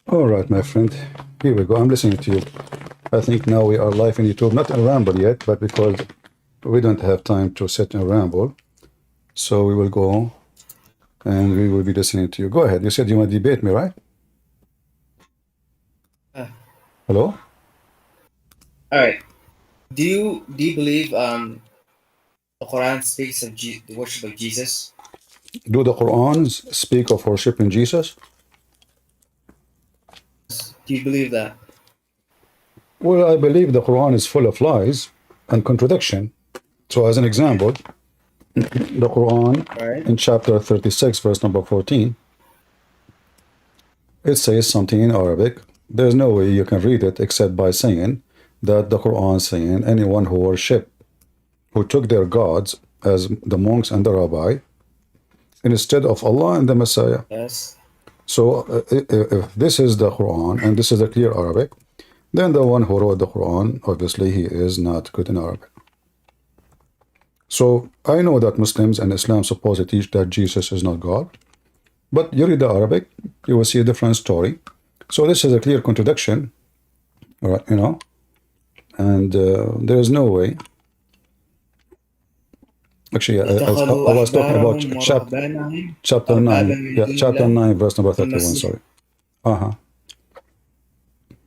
All right, my friend. Here we go. I'm listening to you. I think now we are live in YouTube. Not a ramble yet, but because we don't have time to sit and ramble. So we will go and we will be listening to you. Go ahead. You said you want to debate me, right? Hello? All right. Do you believe the Quran speaks of the worship of Jesus? Do the Qurans speak of worshiping Jesus? Do you believe that? Well, I believe the Quran is full of lies and contradiction. So as an example, the Quran All right. in chapter 36, verse number 14, it says something in Arabic. There's no way you can read it except by saying that the Quran is saying anyone who took their gods as the monks and the rabbi instead of Allah and the Messiah. Yes. So if this is the Quran and this is the clear Arabic, then the one who wrote the Quran, obviously he is not good in Arabic. So I know that Muslims and Islam supposedly teach that Jesus is not God, but you read the Arabic, you will see a different story. So this is a clear contradiction, right? And there is no way. Actually, I was talking about chapter 9. Yeah, chapter 9, verse number 31. Sorry.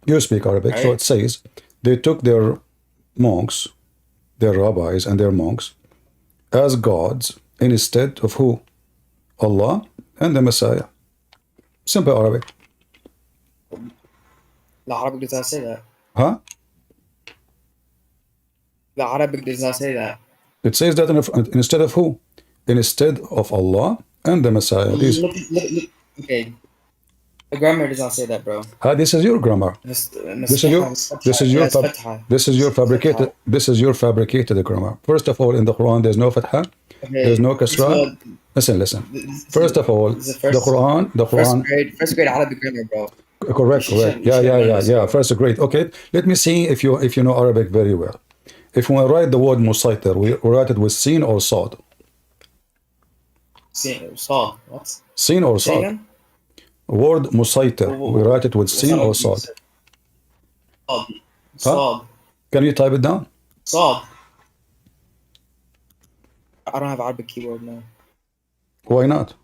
You speak Arabic, so it says they took their monks, their rabbis and their monks as gods instead of who? Allah and the Messiah. Simple Arabic. The Arabic does not say that. Huh? The Arabic does not say that. It says that instead of who? Instead of Allah and the Messiah. Look, okay. The grammar does not say that, bro. This is your grammar. This is your fabricated grammar. First of all, in the Quran, there's no fatha, there's no kasra. Listen. First of all, the Quran. First grade Arabic grammar, bro. Correct. Yeah. First grade. Okay. Let me see if you know Arabic very well. If we write the word musaitir, we write it with sin or sad. Sad. What? Sin or sad. Word musaitir, we write it with sin or sad. Sad. Can you type it down? Sad. I don't have Arabic keyboard now. Why not?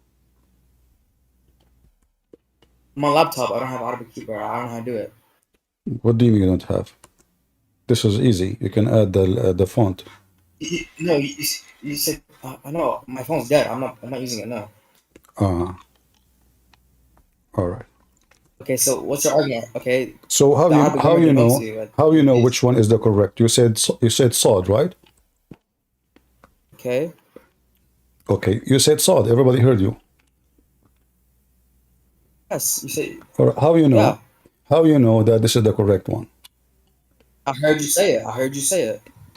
My laptop, I don't have Arabic keyboard. I don't know how to do it. What do you mean you don't have? This is easy. You can add the font. No, you said I know my phone's dead. I'm not using it now. All right. Okay, so what's your argument? Okay. So how you know which one is the correct? You said sad, right? Okay. Okay, you said sad. Everybody heard you. Yes, you say. Or how you know? Yeah. How you know that this is the correct one? I heard you say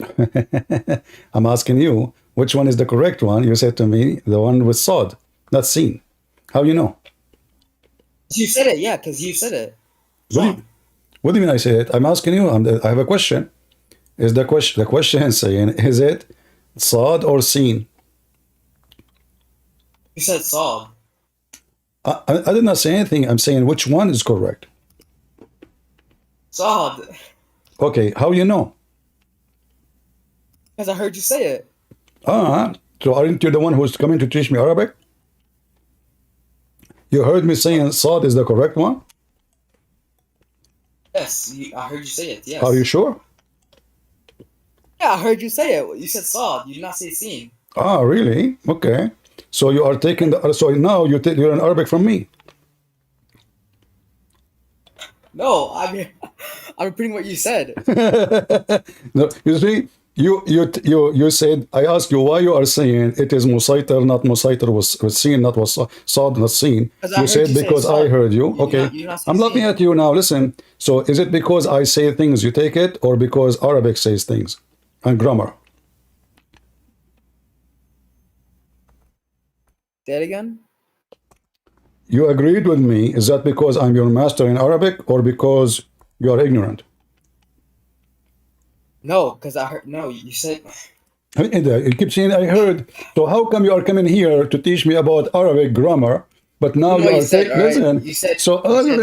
it. I'm asking you which one is the correct one. You said to me the one with sad, not seen. How you know? You said it, yeah, because you said it. What do you mean I say it? I'm asking you. I have a question. Is the question saying is it sad or seen? You said sad. I did not say anything. I'm saying which one is correct. Sad. Okay, how you know? Because I heard you say it. So aren't you the one who's coming to teach me Arabic? You heard me saying sad is the correct one? Yes, I heard you say it, yes. Are you sure? Yeah, I heard you say it. You said sad. You did not say seen. Really? Okay. So you are taking so now you're in Arabic from me. No, I'm repeating what you said. No, you see, you said, I asked you why you are saying it is musaitir, not musaitir was seen, not was sad, not seen. You said because I heard you. Okay, I'm looking at you now. Listen. So is it because I say things you take it, or because Arabic says things and grammar? Say it again. You agreed with me. Is that because I'm your master in Arabic, or because you are ignorant? No, because I heard. No, you said. You keep saying I heard. So how come you are coming here to teach me about Arabic grammar But now You you know what you are said, all right? listen. You said, So listen.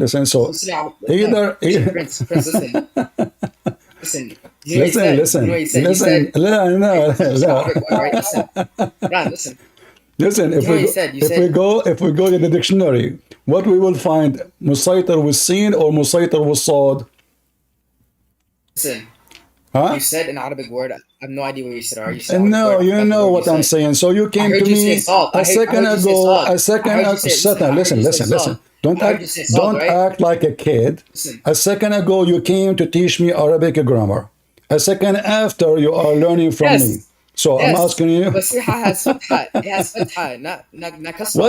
listen. So either Prince, listen. Listen. You know what you listen, said? You know what listen, you said? You listen. said, No, no, you said no. Arabic word, right? Listen. Ran, listen. Listen, You know what you said? You said, if we go to the dictionary, what we will find, مسيطر with sin or مسيطر with صاد? listen. Huh? You said an Arabic word. I have no idea what you said. All right? You said And Arabic no, word. I you forgot the know word you what I'm said. saying. So you I came heard to you say me salt. a I second heard you say ago, salt. I heard you say, listen, I heard you say listen. salt. I heard you say salt, Don't right? act like a kid. Listen. A second ago, you came to teach me Arabic grammar. A second after, you are learning from me. Yes. So I'm Yes. asking you, Basiha has fatha. It has fatha, not what kasra.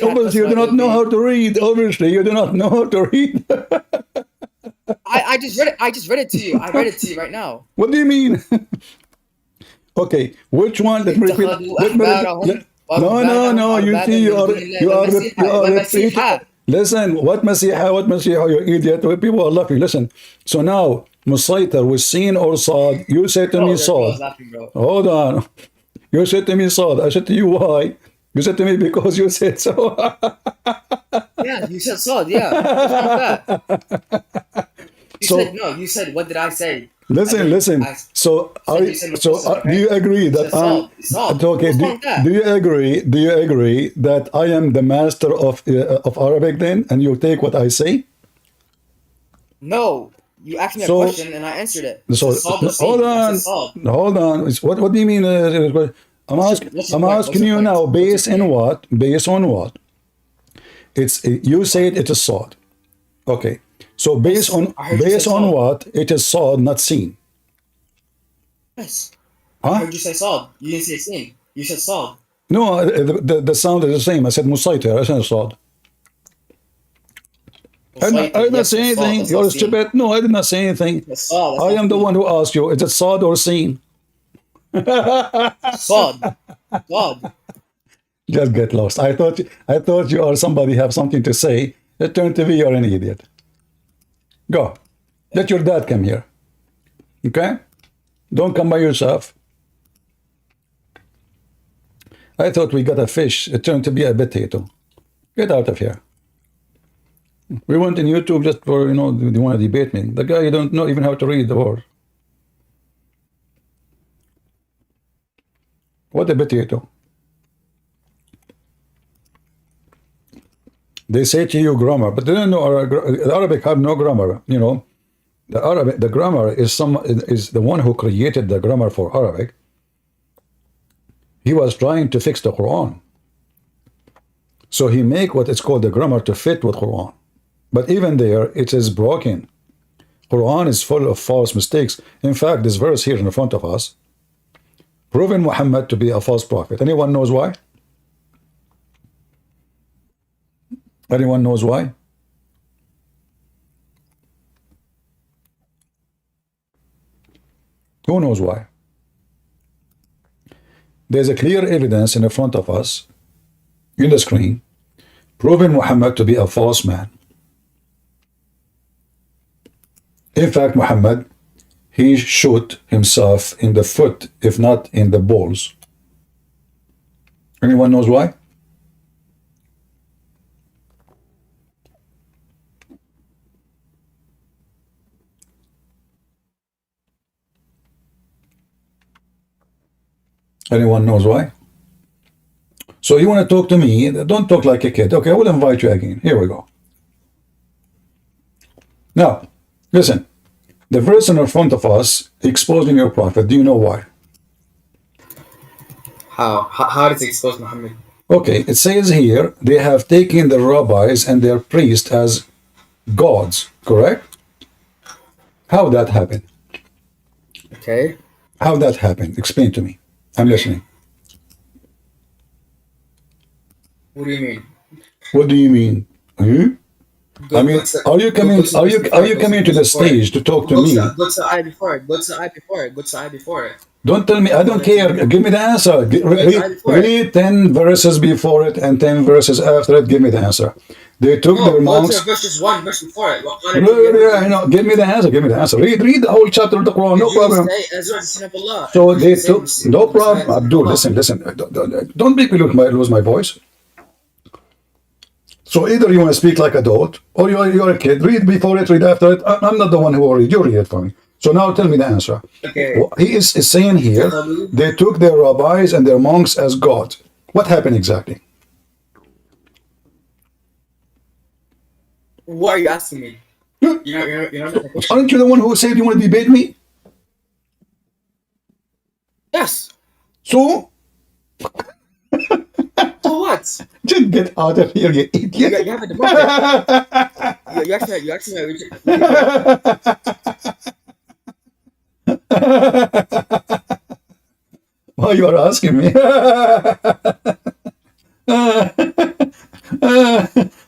obviously, you do It not would know be. how to read. Obviously, you do not know how to read. I just read it. I just read it to you. I read it to you right now. What do you mean? Okay, which one? Let me repeat. اتخذوا Let me repeat. أحبارهم No, no, ورهبانهم no. You أربابا see, من دون الله you are repeating. والمسيح. Listen, what Masiha, you idiot. People are laughing. Listen. So now, Musaitar with sin or Sad, you said to me Bro Sad. is laughing, bro. Hold on. You said to me Sad. I said to you, why? You said to me because you said so. Yeah, you said sod. Yeah, what's wrong with that? You said So no. You said what did I say? I listen, didn't. listen. I So, said you said mufassal, do right? you agree You that said sod. Sod. okay? What's wrong with that? Do you agree? Do you agree that I am the master of Arabic then, and you take what I say? No, you asked me a So, question and I answered it. You said so sod no, was seen. I said sod. hold on. What do you mean? What's your I'm point? What's asking your you point? now. What's your Based on point? what? Based on what? It's you said it is sod. Okay. So Yes, I heard you say based on sod. what? It is sod, not seen. Yes, I Huh? heard you say sod. You didn't say seen. You said sod. No, the sound is the same. I said musaytir. I said sod. I Musaytir. did not Yes, say that's sod. anything. That's not You're seen. stupid. No, I did not say anything. That's sod. That's I not am the one seen. who asked you. Is it sod or seen? Sod. Sod. Just get lost. I thought you or somebody have something to say. It turned to be you're an idiot. Go. Let your dad come here. Okay? Don't come by yourself. I thought we got a fish. It turned to be a potato. Get out of here. We went in YouTube just for, you want to debate me. The guy, you don't know even how to read the word. What a potato. They say to you grammar, but they don't know Arabic have no grammar. The grammar is the one who created the grammar for Arabic. He was trying to fix the Quran. So he make what is called the grammar to fit with Quran. But even there, it is broken. Quran is full of false mistakes. In fact, this verse here in front of us, proving Muhammad to be a false prophet. Anyone knows why? Anyone knows why? Who knows why? There's a clear evidence in front of us, in the screen, proving Muhammad to be a false man. In fact, Muhammad, he shot himself in the foot, if not in the balls. Anyone knows why? Anyone knows why? So you want to talk to me? Don't talk like a kid. Okay, I will invite you again. Here we go. Now, listen. The verse in front of us exposing your prophet. Do you know why? How does it expose Muhammad? Okay, it says here they have taken the rabbis and their priests as gods, correct? How that happened? Okay. How that happened? Explain to me. I'm listening. What do you mean? What do you mean? I mean, are you coming to the stage to talk to me? Go to the eye before it. Go to the eye before it. Go to the eye before it. Don't tell me. I don't care. Give me the answer. Read 10 verses before it and 10 verses after it. Give me the answer. They took their monks. Go to verse 1, verse before it. Give me the answer. Give me the answer. Read the whole chapter of the Quran. No problem. So they took. No problem. Abdul, listen. Don't make me lose my voice. So either you want to speak like adult, or you're a kid. Read before it, read after it. I'm not the one who will read. You read it for me. So now tell me the answer. Okay. He is saying here, they took their rabbis and their monks as God. What happened exactly? What are you asking me? You're not the question. Aren't you the one who said you want to debate me? Yes. So So what? just get out of here, you You idiot. have a debate. You actually Why you are asking me?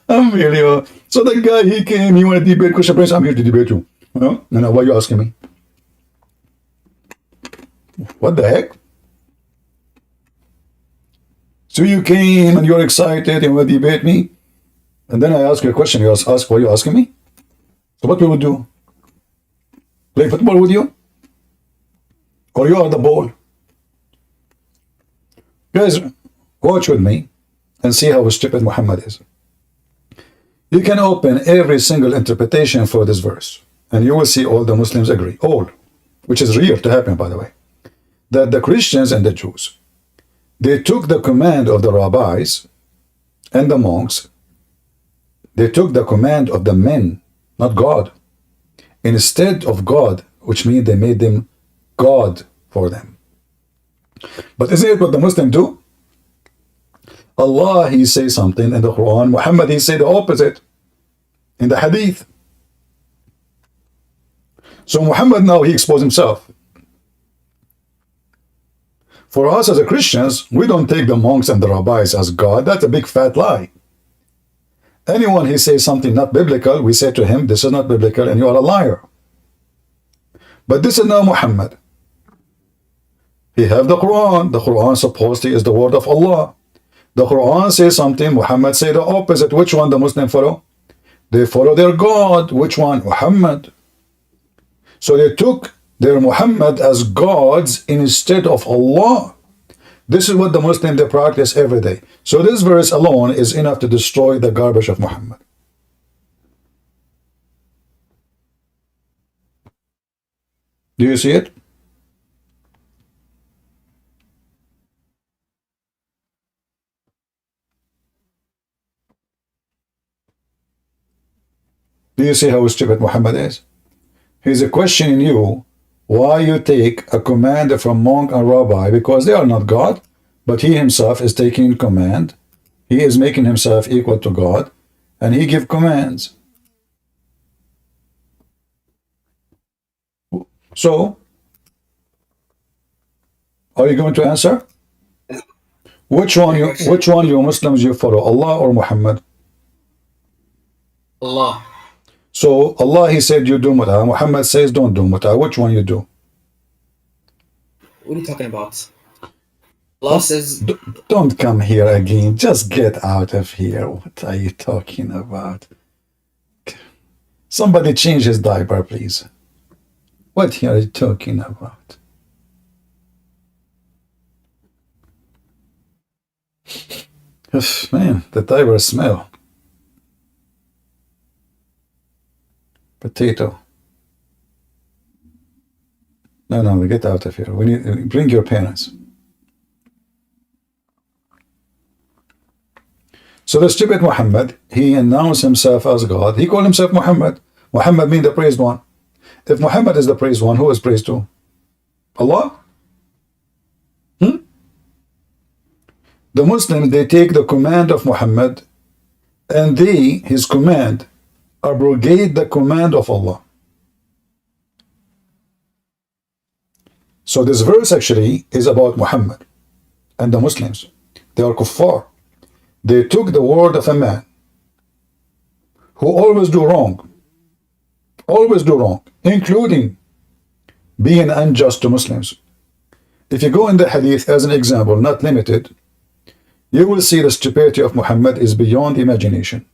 I'm really. So the guy, he came, he wanted to debate Christian Prince. I'm here to debate you. No, no, why are you asking me? What the heck? So you came and you're excited and want to debate me, and then I ask you a question. You ask, why are you asking me? So what we would do? Play football with you? Or you are the ball? Guys, watch with me and see how stupid Muhammad is. You can open every single interpretation for this verse, and you will see all the Muslims agree, all, which is real to happen, by the way, that the Christians and the Jews, they took the command of the rabbis and the monks, they took the command of the men, not God, instead of God, which means they made them God for them. But isn't it what the Muslims do? Allah, he says something in the Quran. Muhammad, he say the opposite in the Hadith. So Muhammad now, he exposed himself. For us as a Christians, we don't take the monks and the rabbis as God. That's a big fat lie. Anyone he says something not biblical, we say to him, this is not biblical and you are a liar. But this is now Muhammad. He have the Quran. The Quran supposedly is the word of Allah. The Quran says something, Muhammad say the opposite. Which one the Muslim follow? They follow their God. Which one? Muhammad. So they took their Muhammad as gods instead of Allah. This is what the Muslim they practice every day. So this verse alone is enough to destroy the garbage of Muhammad. Do you see it? Do you see how stupid Muhammad is? He's questioning you why you take a command from monk and rabbi, because they are not God, but he himself is taking command. He is making himself equal to God, and he give commands. So, are you going to answer? Which one you Muslims you follow, Allah or Muhammad? Allah. So Allah, he said you do mut'ah. Muhammad says don't do mut'ah. Which one you do? What are you talking about? Allah says Don't come here again. Just get out of here. What are you talking about? Somebody change his diaper, please. What are you talking about? Man, the diaper smell. Potato. No, get out of here. We need bring your parents. So the stupid Muhammad, he announced himself as God. He called himself Muhammad. Muhammad means the praised one. If Muhammad is the praised one, who is praised to? Allah? The Muslims, they take the command of Muhammad and they, his command, abrogate the command of Allah. So this verse actually is about Muhammad and the Muslims. They are kuffar. They took the word of a man who always do wrong, including being unjust to Muslims. If you go in the hadith as an example, not limited, you will see the stupidity of Muhammad is beyond imagination.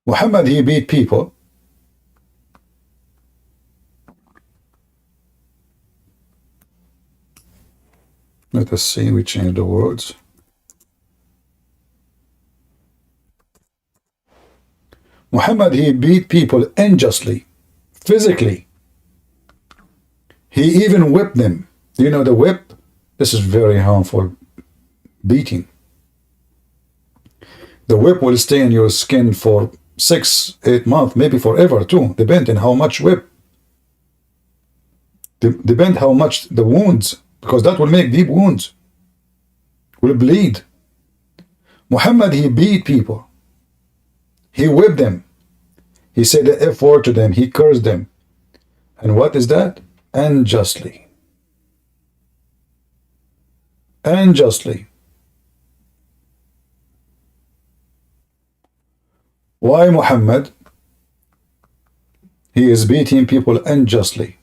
Muhammad, he beat people. Let us see, we change the words. Muhammad, he beat people unjustly, physically. He even whipped them. Do you know the whip? This is very harmful beating. The whip will stay in your skin for 6-8 months, maybe forever too, depending how much whip. Depend how much the wounds, because that will make deep wounds, will bleed. Muhammad, he beat people. He whipped them. He said the F word to them. He cursed them. And what is that? Unjustly. Unjustly. Why Muhammad? He is beating people unjustly.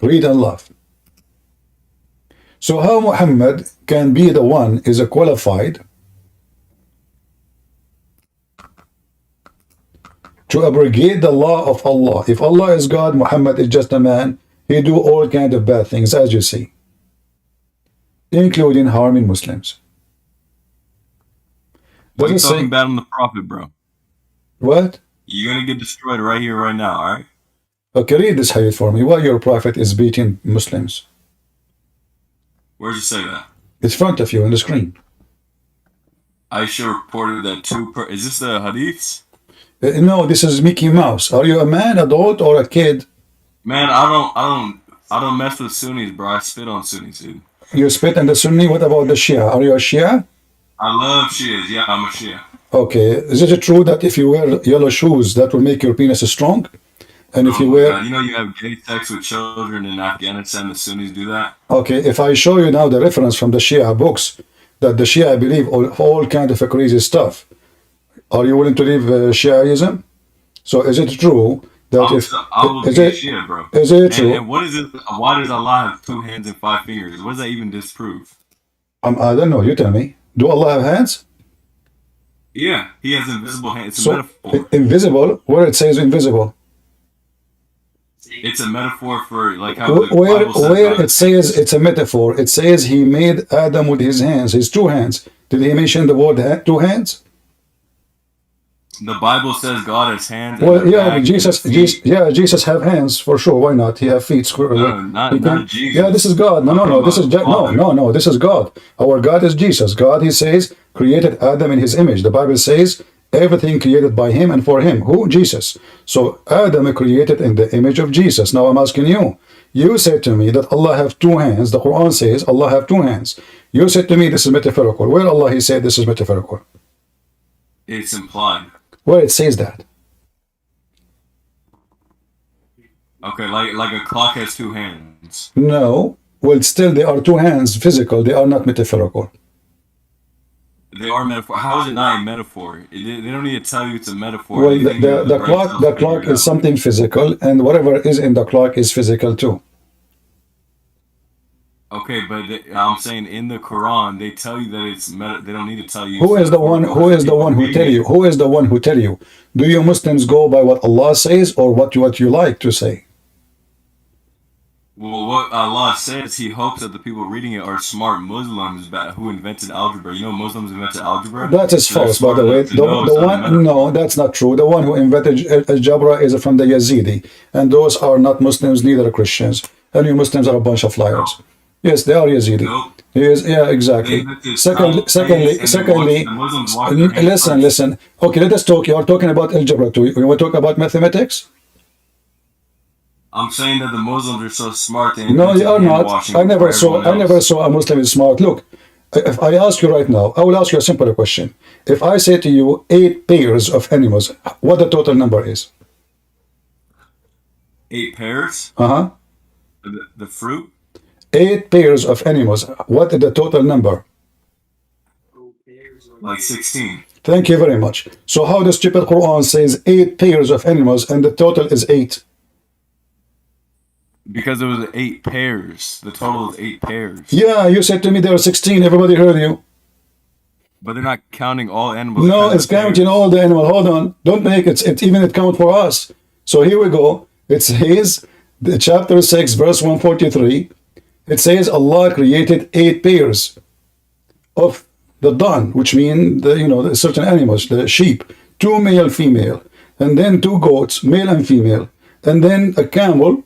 Read and laugh. So how Muhammad can be the one is qualified to abrogate the law of Allah? If Allah is God, Muhammad is just a man. He do all kind of bad things, as you see, including harming Muslims. Why are you talking bad on the Prophet, bro? What? You're gonna get destroyed right here, right now, alright? Okay, read this hadith for me. Why your Prophet is beating Muslims? Where'd you say that? It's in front of you on the screen. Aisha reported that is this the hadiths? No, this is Mickey Mouse. Are you a man, adult, or a kid? Man, I don't mess with Sunnis, bro. I spit on Sunnis, dude. You spit on the Sunni. What about the Shia? Are you a Shia? I love Shias. Yeah, I'm a Shia. Okay. Is it true that if you wear yellow shoes, that will make your penis strong? And if you wear... you know you have gay sex with children in Afghanistan, the Sunnis do that? Okay, if I show you now the reference from the Shia books, that the Shia believe all kind of crazy stuff, are you willing to leave Shiaism? So is it true that I will be a Shia, bro. Is it true? And what is it? Why does Allah have 2 hands and 5 fingers? What does that even disprove? I don't know. You tell me. Do Allah have hands? Yeah, He has invisible hands. It's a metaphor. Invisible? Where it says invisible? It's a metaphor for like how where it says it's a metaphor. It says He made Adam with His hands, His 2 hands. Did He mention the word 2 hands? The Bible says God has hands. Well, yeah, Jesus have hands for sure. Why not? He have feet. No, not Jesus. Yeah, this is God. No. This is no. This is God. Our God is Jesus. God, He says, created Adam in His image. The Bible says everything created by Him and for Him. Who? Jesus. So Adam created in the image of Jesus. Now I'm asking you. You said to me that Allah have 2 hands. The Quran says Allah have 2 hands. You said to me this is metaphorical. Where Allah He said this is metaphorical? It's implied. Where it says that? Okay, like a clock has 2 hands. No. Well, still they are 2 hands physical. They are not metaphorical. They are metaphor. How is it not a metaphor? They don't need to tell you it's a metaphor. Well, the clock is something physical, and whatever is in the clock is physical too. Okay, but I'm saying in the Quran they tell you that it's they don't need to tell you. Who is the one who tell you? Who is the one who tell you? Do you Muslims go by what Allah says or what you like to say? Well, what Allah says, He hopes that the people reading it are smart Muslims who invented algebra. You know, Muslims invented algebra. That is false, by the way. No, that's not true. The one who invented algebra is from the Yazidi, and those are not Muslims, neither Christians. And you Muslims are a bunch of liars. No. Yes, they are Yazidi. Nope. Yeah, exactly. Secondly, listen. Okay, let us talk. You are talking about algebra too. You want to talk about mathematics? I'm saying that the Muslims are so smart. No, they are not. I never saw a Muslim is smart. Look, if I ask you right now, I will ask you a simple question. If I say to you 8 pairs of animals, what the total number is? 8 pairs? Uh-huh. The fruit? 8 pairs of animals. What is the total number? Like 16. Thank you very much. So how the stupid Quran says 8 pairs of animals and the total is 8? Because it was 8 pairs. The total is 8 pairs. Yeah, you said to me there are 16. Everybody heard you. But they're not counting all animals. No, it's counting all the animal. Hold on. Don't make it even it count for us. So here we go. It says, the chapter 6, verse 143. It says Allah created 8 pairs of the dun, which mean the certain animals, the sheep, 2 male, female, and then 2 goats, male and female, and then a camel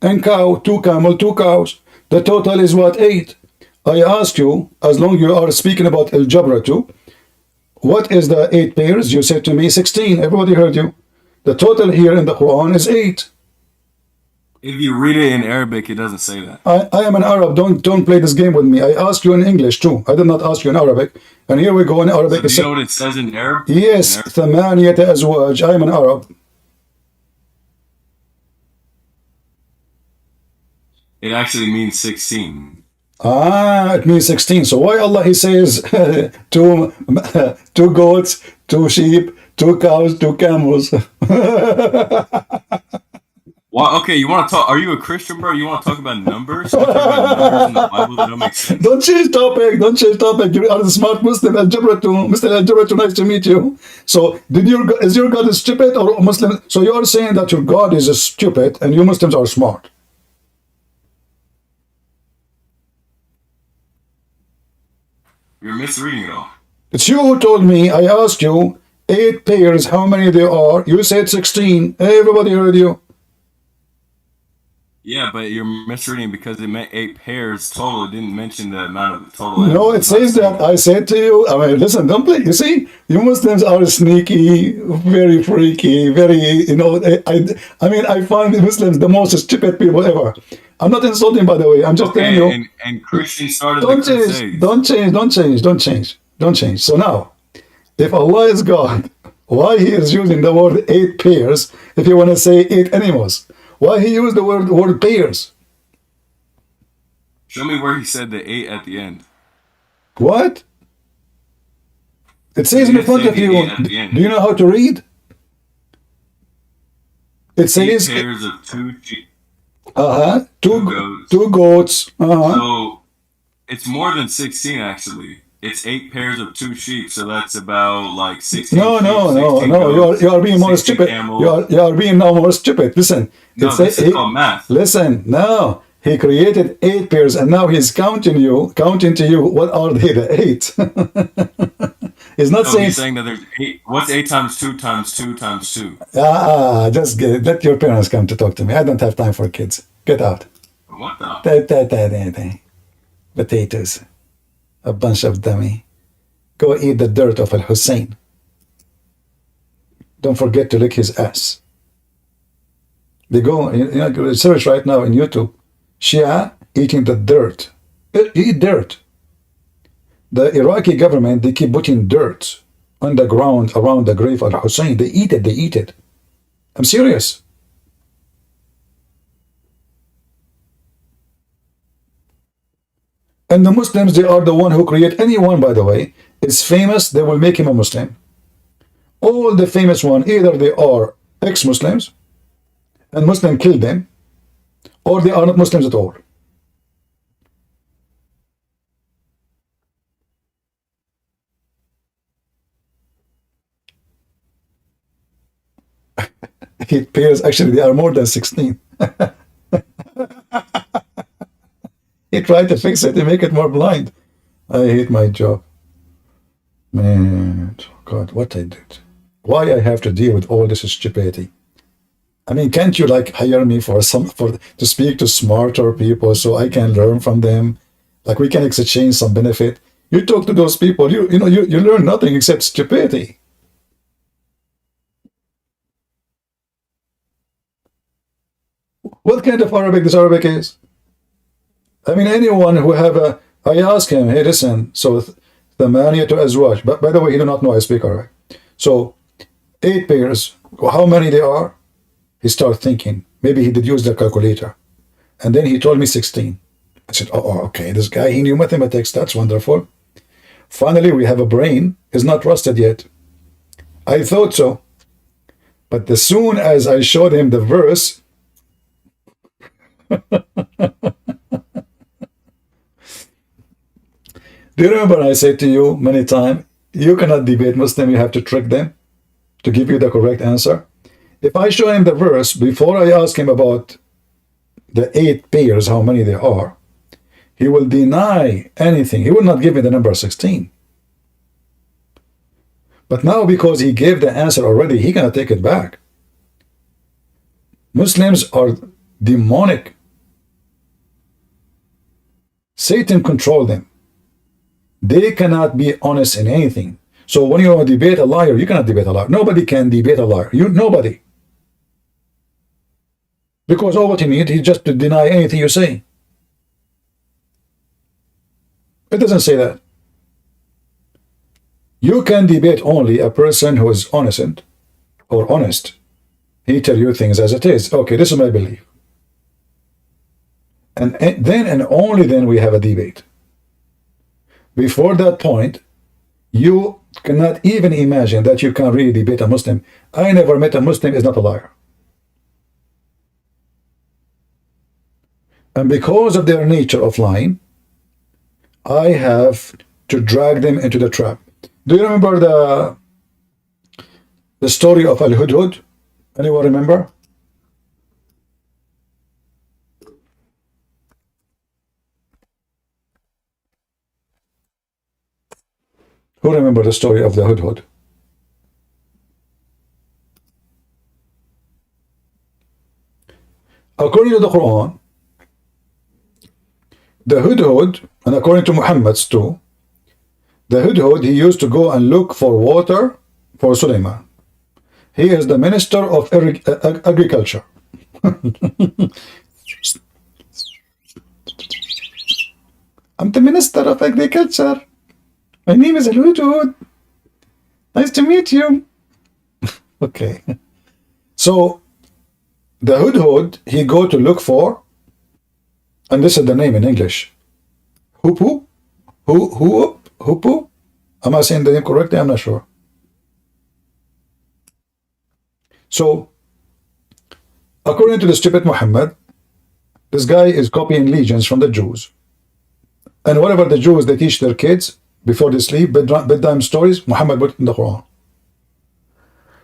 and cow, 2 camel, 2 cows. The total is what? 8. I ask you, as long you are speaking about algebra too, what is the 8 pairs? You said to me 16. Everybody heard you. The total here in the Quran is 8. If you read it in Arabic, it doesn't say that. I am an Arab. Don't play this game with me. I asked you in English too. I did not ask you in Arabic. And here we go in Arabic. So do you know what it says in Arabic? Yes, ثمانية أزواج. I am an Arab. It actually means 16. It means 16. So why Allah he says 2 goats, 2 sheep, 2 cows, 2 camels? Well, okay, you want to talk? Are you a Christian, bro? You want to talk about numbers? You talk about numbers in the Bible that don't make sense. Don't change topic. Don't change topic. You are a smart Muslim. Algebra too. Mr. Algebra too. Nice to meet you. So, is your God stupid or Muslim? So you are saying that your God is stupid and you Muslims are smart. You're misreading it all. It's you who told me. I asked you 8 pairs. How many there are? You said 16. Everybody heard you. Yeah, but you're misreading because it meant 8 pairs total. It didn't mention the amount of the total. No, it says that. I said to you, I mean, listen, don't play. You see, you Muslims are sneaky, very freaky, very, I mean, I find the Muslims the most stupid people ever. I'm not insulting, by the way. I'm just telling you. And Christians started Don't change. So now, if Allah is God, why he is using the word 8 pairs if you want to say 8 animals? Why he used the word pairs? Show me where he said the 8 at the end. What? It says in front of you. Do you know how to read? It says 8 pairs of 2 sheep. 2 goats. So it's more than 16 actually. It's 8 pairs of 2 sheep, so that's about like 16. No. You are being more stupid. You are being now more stupid. Listen. No, this is called math. Listen. Now he created 8 pairs, and now he's counting to you. What are they? The 8. He's not saying. He's saying that there's 8. What's 8 times 2 times 2 times 2? Just let your parents come to talk to me. I don't have time for kids. Get out. What the? Potatoes. A bunch of dummy. Go eat the dirt of Al-Hussein. Don't forget to lick his ass. They go, search right now in YouTube. Shia eating the dirt. Eat dirt. The Iraqi government, they keep putting dirt on the ground around the grave of Al-Hussein. They eat it. I'm serious. And the Muslims, they are the one who create anyone, by the way, is famous, they will make him a Muslim. All the famous one, either they are ex-Muslims, and Muslim killed them, or they are not Muslims at all. It pairs, actually, they are more than 16. He tried to fix it, to make it more blind. I hate my job. Man, God, what I did. Why I have to deal with all this stupidity? I mean, can't you like hire me to speak to smarter people so I can learn from them? Like we can exchange some benefit. You talk to those people, you learn nothing except stupidity. What kind of Arabic this Arabic is? I mean, anyone who have I ask him, hey, listen, so ثمانية أزواج. But by the way, he do not know I speak Arabic. So 8 pairs, how many they are? He started thinking. Maybe he did use the calculator. And then he told me 16. I said, oh, okay, this guy, he knew mathematics. That's wonderful. Finally, we have a brain. It's not rusted yet. I thought so. But as soon as I showed him the verse, do you remember I said to you many times, You cannot debate Muslim. You have to trick them to give you the correct answer. If I show him the verse before I ask him about the 8 pairs, how many there are, he will deny anything. He will not give me the number 16. But now, because he gave the answer already, he cannot take it back. Muslims are demonic. Satan controls them. They cannot be honest in anything. So when you debate a liar, you cannot debate a liar. Nobody can debate a liar. Nobody. Because all what you need is just to deny anything you say. It doesn't say that. You can debate only a person who is innocent or honest. He tell you things as it is. Okay, this is my belief. And then and only then we have a debate. Before that point, you cannot even imagine that you can really debate a Muslim. I never met a Muslim is not a liar. And because of their nature of lying, I have to drag them into the trap. Do you remember the story of Al-Hudhud? Anyone remember? Who remember the story of the Hudhud? According to the Quran, the Hudhud, and according to Muhammad's too, the Hudhud, he used to go and look for water for Sulaiman. He is the minister of agriculture. I'm the minister of agriculture. My name is Al-Hudhud. Nice to meet you. Okay. So the Hudhud, he go to look for, and this is the name in English, Hupu? Hupu? Am I saying the name correctly? I'm not sure. So, according to the stupid Muhammad, this guy is copying legends from the Jews. And whatever the Jews, they teach their kids before they sleep, bedtime stories, Muhammad put in the Quran.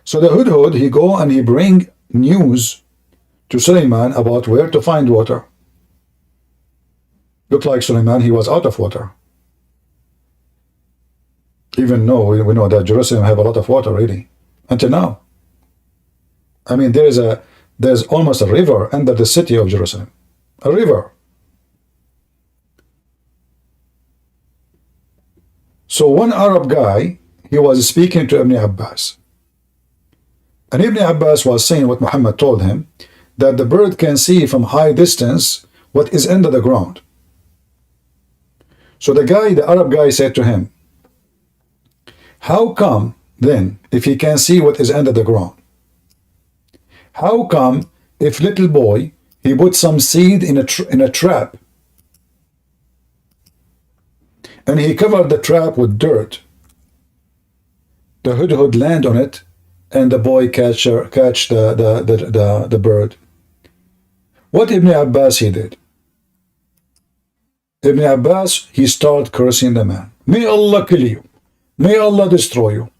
So the Hudhud, he go and he bring news to Sulaiman about where to find water. Looked like Sulaiman, he was out of water. Even though we know that Jerusalem have a lot of water, really, until now. I mean, there's almost a river under the city of Jerusalem. A river. So one Arab guy, he was speaking to Ibn Abbas. And Ibn Abbas was saying what Muhammad told him, that the bird can see from high distance what is under the ground. So the Arab guy said to him, how come then, if he can see what is under the ground, how come if little boy, he put some seed in a trap, and he covered the trap with dirt, the Hudhud land on it, and the boy catch the bird? What Ibn Abbas he did? Ibn Abbas, he started cursing the man. May Allah kill you. May Allah destroy you.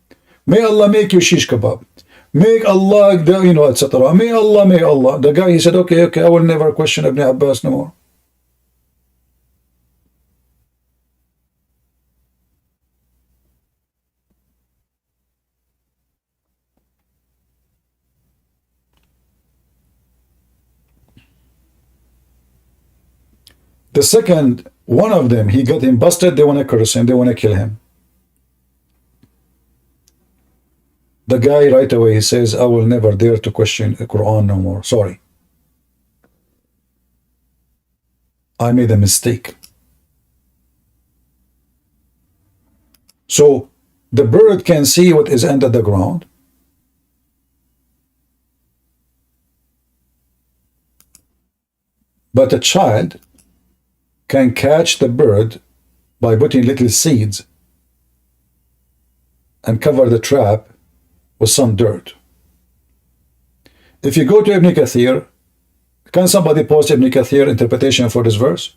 May Allah make you shish kebab. May Allah, etc. May Allah. The guy, he said, okay, I will never question Ibn Abbas no more. The second, one of them, he got him busted, they want to curse him, they want to kill him. The guy right away, he says, I will never dare to question the Quran no more. Sorry. I made a mistake. So the bird can see what is under the ground. But a child can catch the bird by putting little seeds and cover the trap with some dirt. If you go to Ibn Kathir, can somebody post Ibn Kathir interpretation for this verse?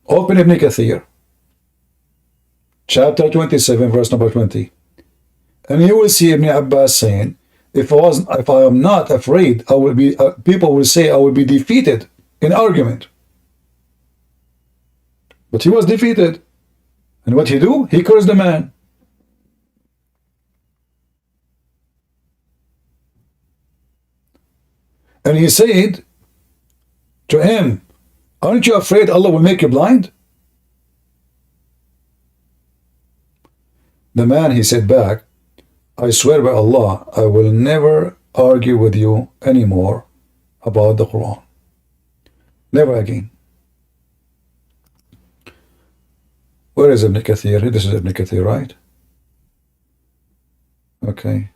Open Ibn Kathir chapter 27, verse number 20. And you will see Ibn Abbas saying, if I am not afraid, I will be. People will say I will be defeated in argument. But he was defeated, and what he do? He cursed the man. And he said to him, aren't you afraid Allah will make you blind? The man, he said back, I swear by Allah, I will never argue with you anymore about the Quran. Never again. Where is Ibn Kathir? This is Ibn Kathir, right? Okay.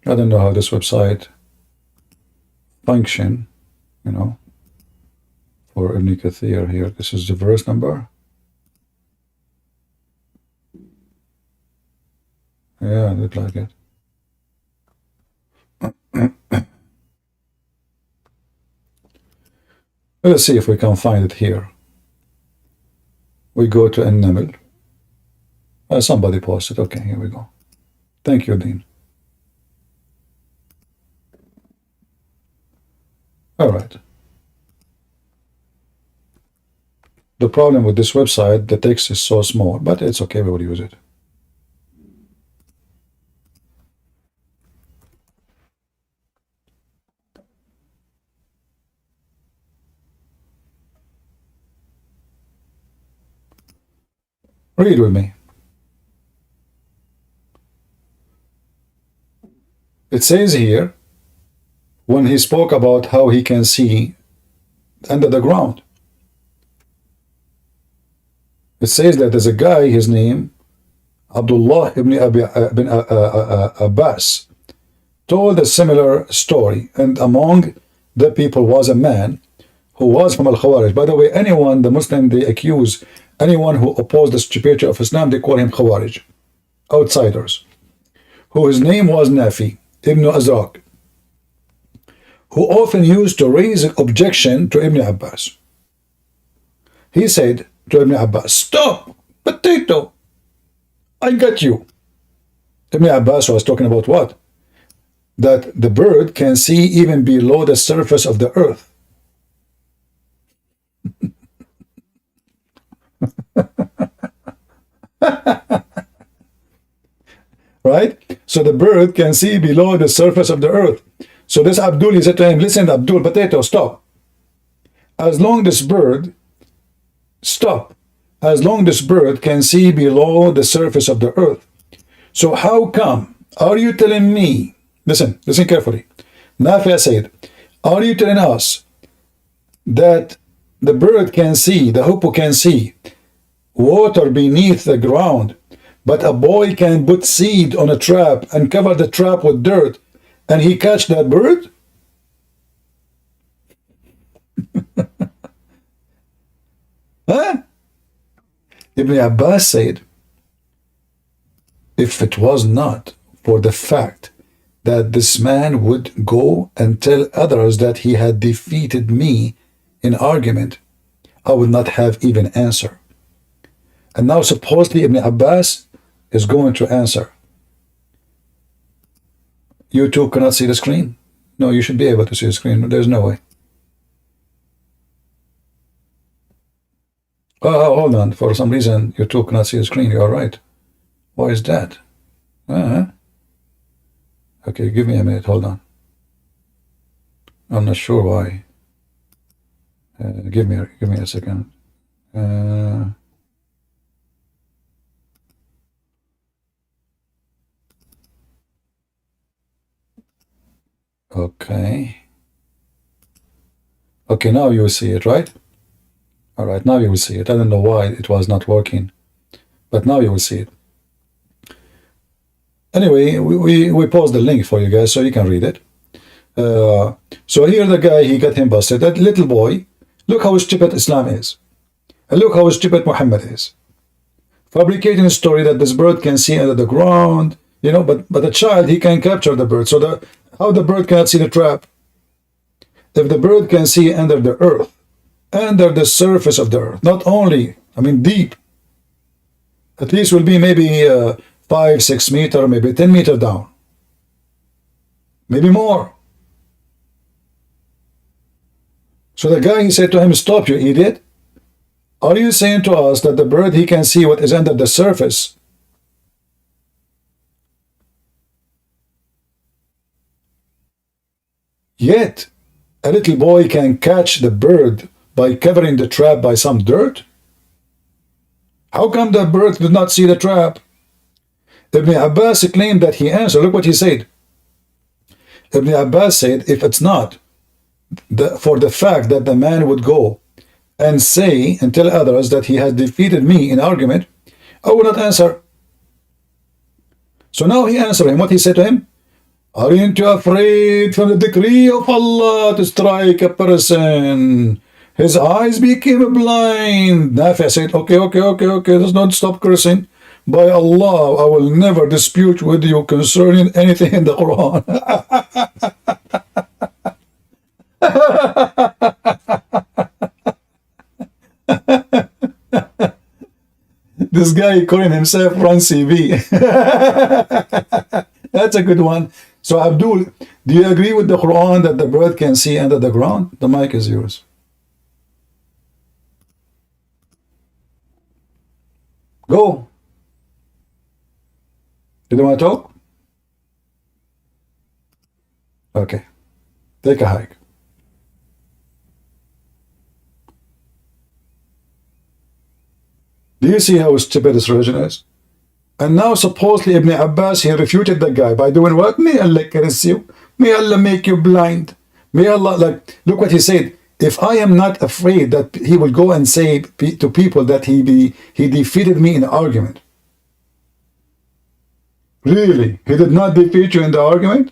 I don't know how this website function, you know, for Ibn Kathir here. This is the verse number. Yeah, it looked like it. Let's see if we can find it here. We go to An-Naml. Somebody posted. Okay, here we go. Thank you, Dean. All right. The problem with this website, the text is so small, but it's okay, we will use it. Read with me. It says here, when he spoke about how he can see under the ground. It says that there's a guy, his name, Abdullah ibn Abbas, told a similar story. And among the people was a man who was from Al-Khawarij. By the way, anyone, the Muslim, they accuse anyone who opposed the stupidity of Islam, they call him Khawarij, outsiders, who his name was Nafi ibn Azraq, who often used to raise an objection to Ibn Abbas. He said to Ibn Abbas, stop, potato, I got you. Ibn Abbas was talking about what? That the bird can see even below the surface of the earth. Right? So the bird can see below the surface of the earth. So this Abdul, he said to him, listen, Abdul, potato, stop. As long as this bird, stop. As long as this bird can see below the surface of the earth. So how come, are you telling me, listen carefully. Nafi said, are you telling us that the bird can see, the hippo can see water beneath the ground, but a boy can put seed on a trap and cover the trap with dirt and he catch that bird? Huh? Ibn Abbas said, if it was not for the fact that this man would go and tell others that he had defeated me in argument, I would not have even answer. And now supposedly Ibn Abbas is going to answer. You two cannot see the screen? No, you should be able to see the screen. There's no way. Oh, hold on. For some reason, you two cannot see the screen. You are right. Why is that? Okay, give me a minute. Hold on. I'm not sure why. Give me a second. Okay. Okay, now you will see it, right? All right, now you will see it. I don't know why it was not working, but now you will see it. Anyway, we post the link for you guys so you can read it. So here the guy, he got him busted. That little boy, look how stupid Islam is. And look how stupid Muhammad is. Fabricating a story that this bird can see under the ground, You know, but a child, he can capture the bird. So how the bird cannot see the trap? If the bird can see under the earth, under the surface of the earth, not only, I mean, deep, at least will be maybe 5-6 meter, maybe 10 meter down, maybe more. So the guy, he said to him, stop, you idiot. Are you saying to us that the bird, he can see what is under the surface? Yet, a little boy can catch the bird by covering the trap by some dirt? How come the bird did not see the trap? Ibn Abbas claimed that he answered. Look what he said. Ibn Abbas said, if it's not for the fact that the man would go and say and tell others that he has defeated me in argument, I will not answer. So now he answered him. What he said to him? Aren't you afraid from the decree of Allah to strike a person? His eyes became blind. Nafi said, okay, let's not stop cursing. By Allah, I will never dispute with you concerning anything in the Quran. This guy calling himself Run CB. That's a good one. So Abdul, do you agree with the Quran that the bird can see under the ground? The mic is yours. Go. You don't want to talk? Okay. Take a hike. Do you see how stupid this religion is? And now supposedly Ibn Abbas, he refuted the guy by doing what? May Allah curse you. May Allah make you blind. May Allah, like, look what he said. If I am not afraid that he will go and say to people that he defeated me in an argument. Really? He did not defeat you in the argument?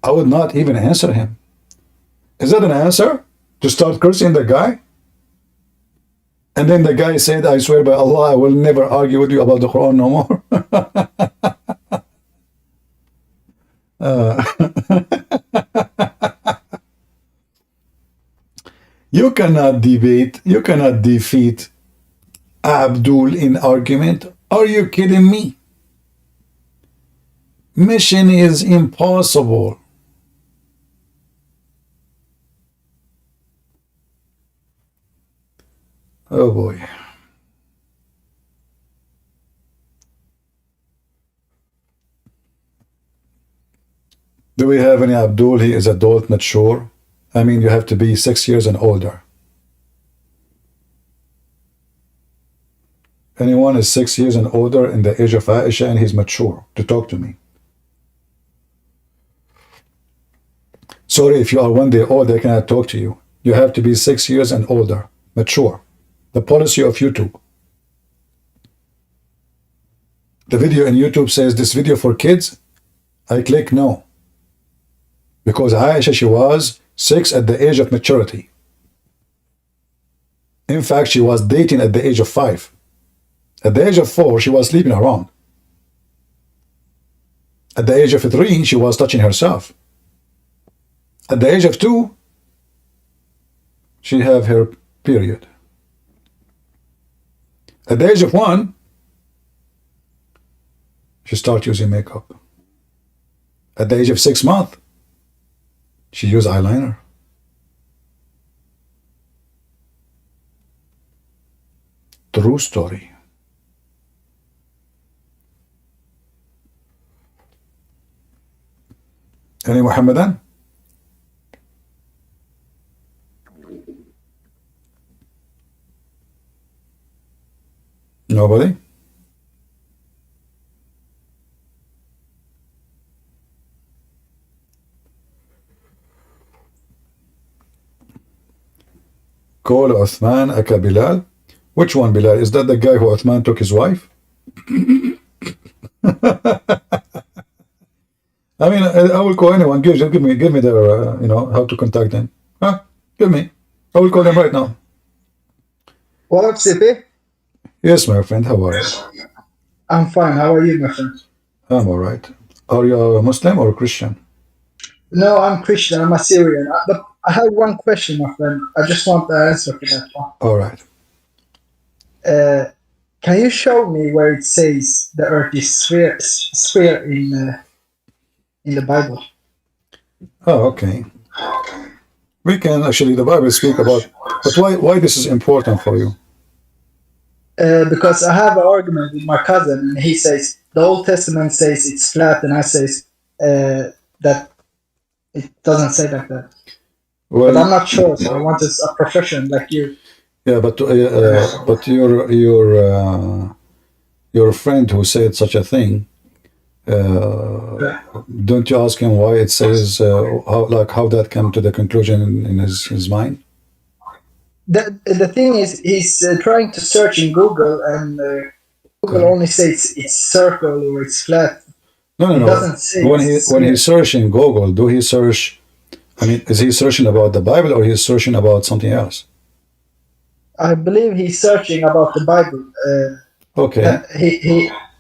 I would not even answer him. Is that an answer? To start cursing the guy? And then the guy said, I swear by Allah, I will never argue with you about the Quran no more. You cannot debate, you cannot defeat Abdul in argument. Are you kidding me? Mission is impossible. Oh boy. Do we have any Abdul? He is adult, mature. I mean, you have to be 6 years and older. Anyone is 6 years and older in the age of Aisha and he's mature to talk to me. Sorry, if you are 1 day old, I cannot talk to you. You have to be 6 years and older, mature. The policy of YouTube. The video in YouTube says this video for kids. I click no. Because Aisha, she was 6 at the age of maturity. In fact, she was dating at the age of 5. At the age of 4, she was sleeping around. At the age of 3, she was touching herself. At the age of 2, she have her period. At the age of 1, she start using makeup. At the age of 6 months, she used eyeliner. True story. Any Muhammadan? Nobody? Call Uthman aka Bilal. Which one Bilal? Is that the guy who Uthman took his wife? I mean, I will call anyone. Give me their, how to contact them. Huh? Give me. I will call them right now. What, CP? Yes, my friend. How are you? I'm fine. How are you, my friend? I'm all right. Are you a Muslim or a Christian? No, I'm Christian. I'm Assyrian. But I have one question, my friend. I just want the answer for that one. All right. Uh, can you show me where it says the Earth is sphere in the Bible? Oh, okay. We can actually, the Bible speak about, but why this is important for you? Because I have an argument with my cousin, and he says the Old Testament says it's flat, and I says that it doesn't say like that. But I'm Well, not sure, so I want a profession like you. yeah, but your friend who said such a thing, don't you ask him why it says how that came to the conclusion in his mind? The thing is, he's trying to search in Google, and Google only says it's circle or it's flat. No. It doesn't say When he's searching Google, do he search? I mean, is he searching about the Bible or he's searching about something else? I believe he's searching about the Bible. Okay.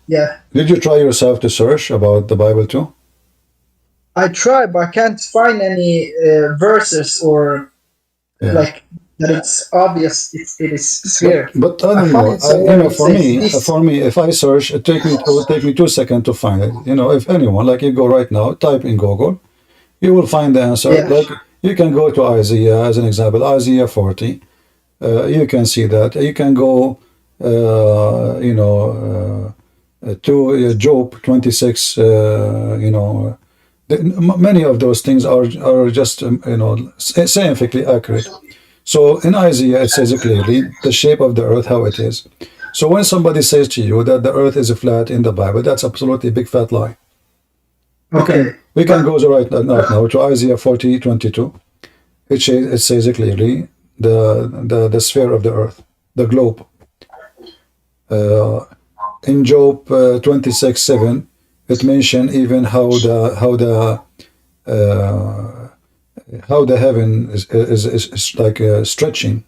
Yeah. Did you try yourself to search about the Bible too? I tried, but I can't find any verses or like that. It's obvious. It is sphere. But I don't know. For me, if I search, it will take me 2 seconds to find it. If anyone, like you go right now, type in Google, you will find the answer. Yeah. Like you can go to Isaiah as an example, Isaiah 40. You can see that. You can go, to Job 26. Many of those things are just scientifically accurate. So in Isaiah it says clearly the shape of the earth, how it is. So when somebody says to you that the earth is flat in the Bible, that's absolutely a big fat lie. Okay. We can go right now to Isaiah 40:22. It says clearly the sphere of the earth, the globe. In Job 26:7, it mentioned even how the heaven is like stretching,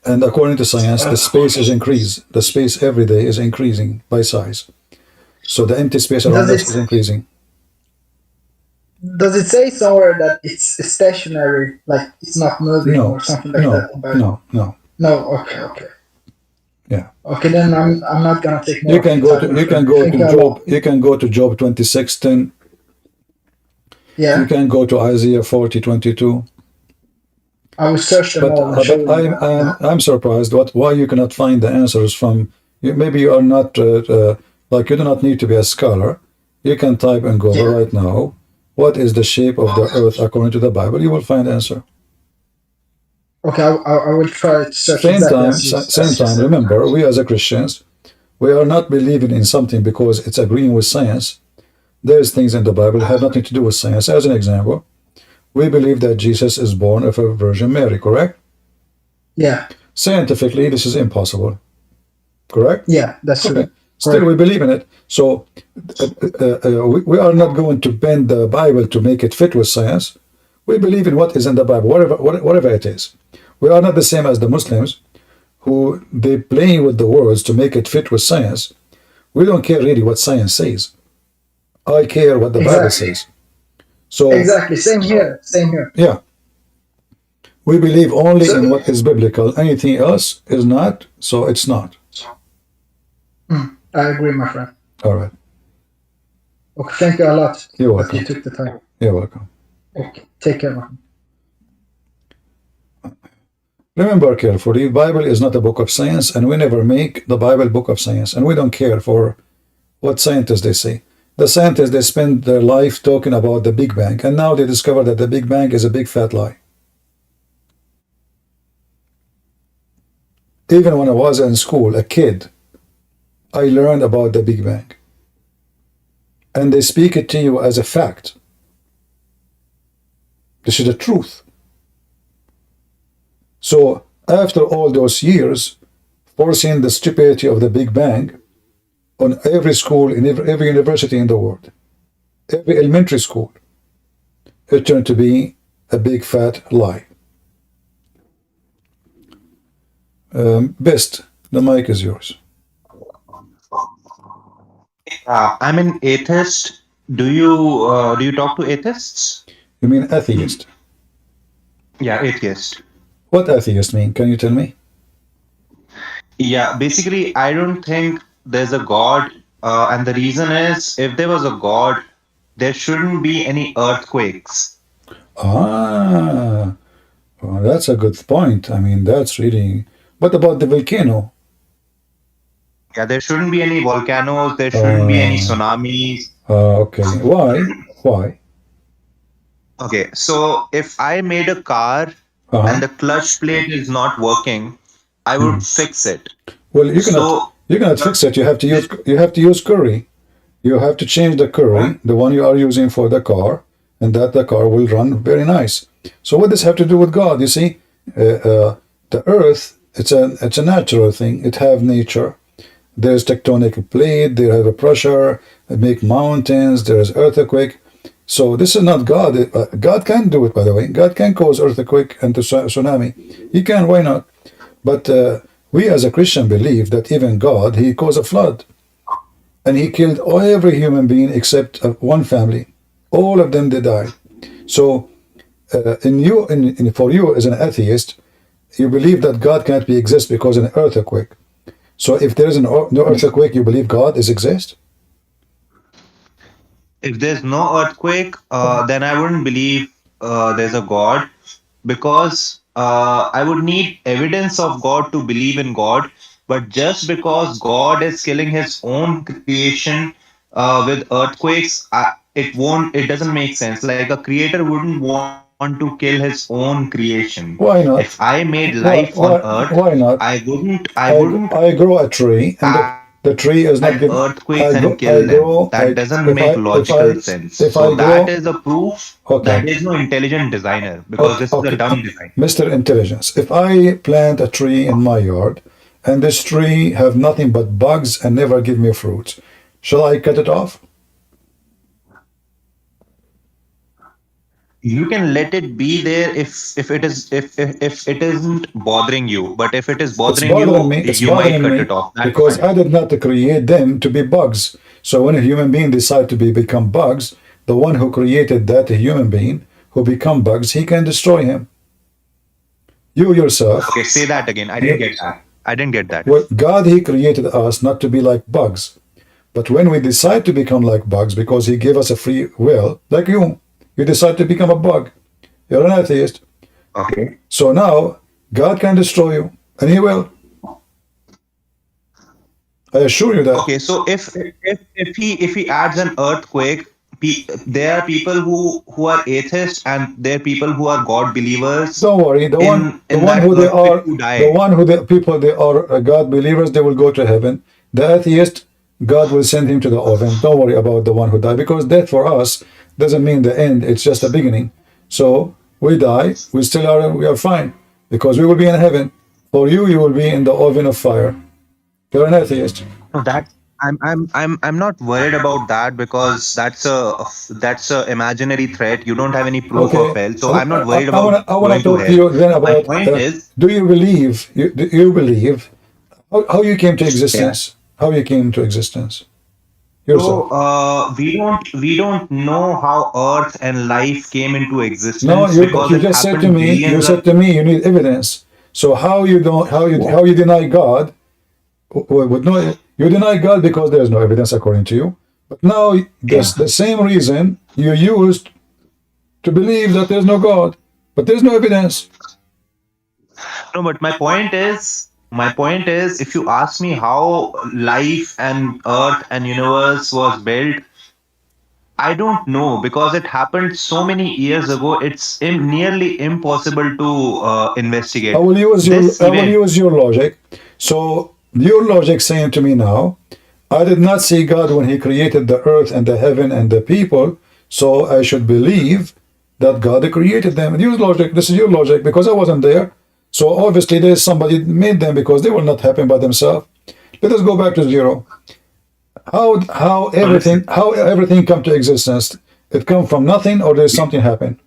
and according to science, the space is increased. The space every day is increasing by size, so the empty space around us is increasing. Does it say somewhere that it's stationary, like it's not moving or something like that? No. Okay. Yeah. Okay, then I'm not gonna take more. You can go to Job 26:10. Yeah. You can go to Isaiah 40:22. I will search them all. But I'm surprised why you cannot find the answers from. Maybe you are not like you do not need to be a scholar. You can type in Google right now. What is the shape of the earth according to the Bible? You will find the answer. Okay, I will try to search. Same time. Remember, we as a Christians, we are not believing in something because it's agreeing with science. There's things in the Bible that have nothing to do with science. As an example, we believe that Jesus is born of a Virgin Mary, correct? Yeah. Scientifically, this is impossible. Correct? Yeah, that's true. Still, we believe in it. So we are not going to bend the Bible to make it fit with science. We believe in what is in the Bible, whatever it is. We are not the same as the Muslims, who they play with the words to make it fit with science. We don't care really what science says. I care what the Bible says. So exactly, same here. Yeah. We believe only in what is biblical. Anything else is not, so it's not. I agree, my friend. All right. Okay, thank you a lot. You're welcome. You took the time. You're welcome. Okay, take care, my friend. Remember carefully, Bible is not a book of science, and we never make the Bible book of science, and we don't care for what scientists they say. The scientists, they spend their life talking about the Big Bang, and now they discover that the Big Bang is a big fat lie. Even when I was in school, a kid, I learned about the Big Bang. And they speak it to you as a fact. This is the truth. So after all those years, forcing the stupidity of the Big Bang on every school, in every university in the world, every elementary school, it turned to be a big fat lie. Best, the mic is yours. I'm an atheist. Do you talk to atheists? You mean atheist? Yeah, atheist. What atheist mean? Can you tell me? Yeah, basically, I don't think there's a God, and the reason is, if there was a God, there shouldn't be any earthquakes. Ah, well, that's a good point. I mean, that's really. What about the volcano? Yeah, there shouldn't be any volcanoes. There shouldn't be any Uh, tsunamis. okay. Why? Why? Okay, so if I made a car and Uh-huh. the clutch plate is not working, I would fix it. Well, So, you cannot fix it. You have to use curry. You have to change the curry, the one you are using for the car, and that the car will run very nice. So what does this have to do with God? You see, the earth, it's a natural thing. It have nature. There's tectonic plate, there have a pressure, it make mountains, there is earthquake. So this is not God. God can do it, by the way. God can cause earthquake and tsunami. He can, why not? But we as a Christian believe that even God, he caused a flood. And he killed every human being except one family. All of them, they died. So for you as an atheist, you believe that God can't be exist because of an earthquake. So if there is no earthquake, you believe God is exist? if there's no earthquake, then I wouldn't believe there's a God, because I would need evidence of God to believe in God. But just because God is killing His own creation with earthquakes, it doesn't make sense. Like, a creator wouldn't want to kill his own creation. If Why I not? made life on Earth, Why I not? wouldn't I wouldn't I grow a tree, and add the tree is not earthquakes giving. and kill them. That doesn't make logical sense. So If that I is a grow, proof that there is okay, no intelligent designer, because this okay, is a okay, dumb design. Mr. Intelligence. If I plant a tree in my yard, and this tree have nothing but bugs and never give me fruits, shall I cut it off? You can let it be there if it isn't bothering you. But if it is It's bothering bothering you, me. It's you might bothering cut me it off. That's because fine. I did not create them to be bugs. So when a human being decide to become bugs, the one who created that human being who become bugs, he can destroy him. You yourself, Okay, say that again. I didn't you, get that. I didn't get that. well, God, he created us not to be like bugs. But when we decide to become like bugs because he gave us a free will, like you decide to become a bug. You're an atheist. Okay. So now God can destroy you, and he will. I assure you that. Okay, so if he adds an earthquake, there are people who are atheists, and there are people who are God believers Don't worry. The in one that who they earthquake are, who the die. one who the people they are God believers, they will go to heaven. The atheist, God will send him to the oven. Don't worry about the one who died, because death for us doesn't mean the end. It's just a beginning. So we die, we are fine, because we will be in heaven. For you, you will be in the oven of fire. You're an atheist. No, that I'm not worried about that, because that's a imaginary threat. You don't have any proof of Okay. hell, so I'm not worried about I wanna going to talk to hell. you then My about. point is, Do you believe how you came to yeah. existence? How you came to existence So yourself? we don't know how Earth and life came into No, existence, but because you it just said to happened me. You billions of. said to me you need evidence. So how you deny God with no you deny God because there is no evidence according to you. But now Yeah. the same reason you used to believe that there's no God, but there's no evidence. No, but my point is, if you ask me how life and Earth and universe was built, I don't know, because it happened so many years ago. It's nearly impossible to investigate this I will event. use your logic. So your logic saying to me now, I did not see God when he created the earth and the heaven and the people, so I should believe that God created them. And your logic, this is your logic, because I wasn't there. So obviously there's somebody made them because they will not happen by themselves. Let us go back to zero. So listen, How everything come to existence? It come from nothing or there's something happen?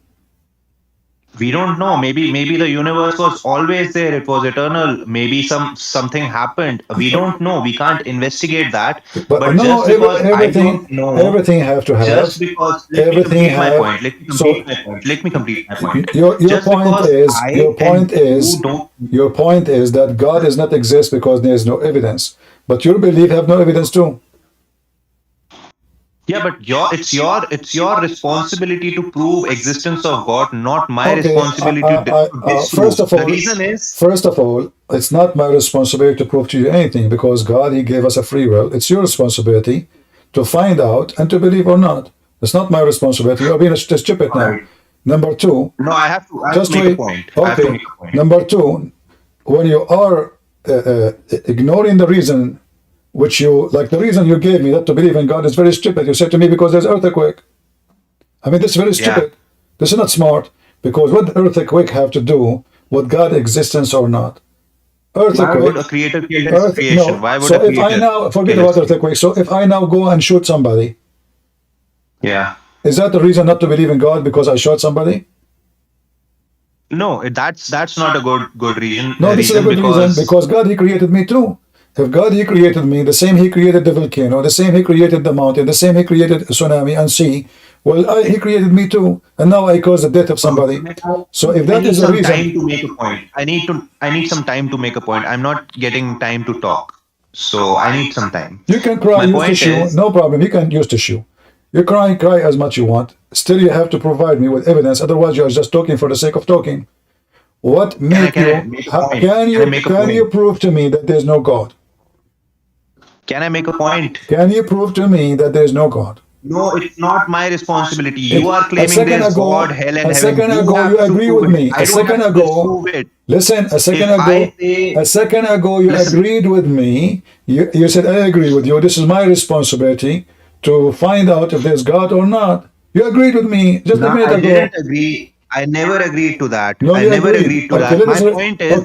We don't know. Maybe the universe was always there. It was eternal. Maybe something happened. We don't know. We can't investigate that. But But no, just because I everything, don't know, everything have to just have, because let me everything complete my have. point. Let me So complete my point. Let me complete my point. your Just point because is, I and you don't. your point is that God does not exist because there is no evidence. But your belief have no evidence too. Yeah, but it's your responsibility to prove existence of God, not my Okay, responsibility to first disprove. of The all, reason is, it's not my responsibility to prove to you anything because God, He gave us a free will. It's your responsibility to find out and to believe or not. It's not my responsibility. You're being stupid all now. right. Number two, No, I have to just make a wait. point. I have to Okay. make a point. Number two, when you are ignoring the reason which you, like the reason you gave me not to believe in God is very stupid. You said to me because there's earthquake. I mean, this is very Yeah. stupid. This is not smart because what the earthquake have to do with God existence or not? Why would Earthquake, a creator kill his creation? no. Why would a So if I creator now forget kill his about creation? earthquake, so if I now go and shoot somebody, Yeah. is that the reason not to believe in God because I shot somebody? No, that's not a good reason. No, this is a Reason good reason because because God He created me too. If God He created me, the same He created the volcano, the same He created the mountain, the same He created tsunami and sea. Well, He created me too, and now I cause the death of somebody. So if I that need is the some reason, time to make a point. I need some time to make a point. I'm not getting time to talk. So I need some time. you can cry, My use point tissue, is, no problem. You can use tissue. You cry as much you want. Still, you have to provide me with evidence. Otherwise, you are just talking for the sake of talking. What can I make can I you? make a point? Can Can I you? make a Can you point? prove to me that there is no God? Can I make a point? Can you prove to me that there is no God? No, it's not my responsibility. You It, are claiming there's God, hell, and a heaven. second You ago, have you to agree prove with it. me. I don't have to disprove it. Listen, If I a say, second ago, you listen, agreed with me. You said, I agree with you. This is my responsibility to find out if there's God or not. You agreed with me just a no, minute I didn't ago. agree. I never agreed to that. No, I you never agreed. agreed to Okay, that. My point is,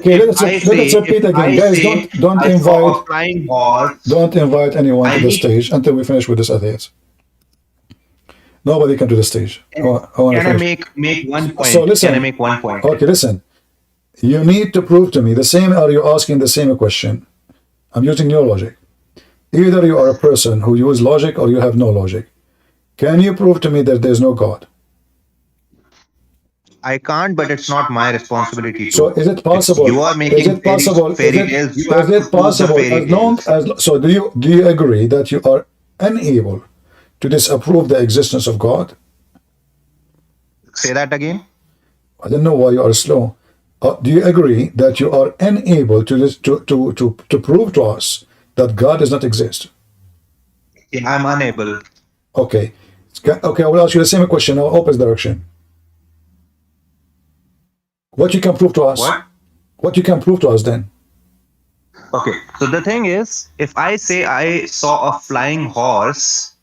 let us repeat again, guys. Don't I saw invite a flying horse, anyone to I the need. stage until we finish with this atheist. Nobody can to the stage. I want to Can I finish. make one So point? Can I listen. make one point? Okay, listen. You need to prove to me the same. Are you asking the same question? I'm using your logic. Either you are a person who use logic or you have no logic. Can you prove to me that there's no God? I can't, but it's not my responsibility So to. is it It's possible? you are Is making it possible? fairy tales. You Is have to it prove the possible? fairy tales. So do you agree that you are unable to disapprove the existence of God? Say that again. I don't know why you are slow. Do you agree that you are unable to prove to us that God does not exist? Yeah, I'm unable. Okay. Okay, I will ask you the same question now, opposite direction. What you can prove to us? What? What you can prove to us then? Okay. So the thing is, if I say I saw a flying horse,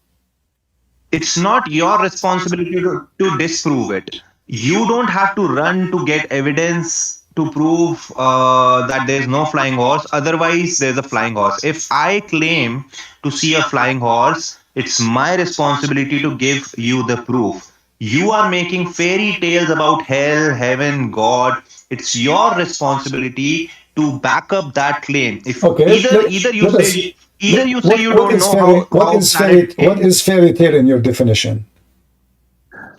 it's not your responsibility to disprove it. You don't have to run to get evidence to prove that there's no flying horse. Otherwise, there's a flying horse. If I claim to see a flying horse, it's my responsibility to give you the proof. You are making fairy tales about hell, heaven, God. It's your responsibility to back up that claim. If Okay, either you let us. say you What don't is know fairy? how planet What came. is fairy tale in your definition?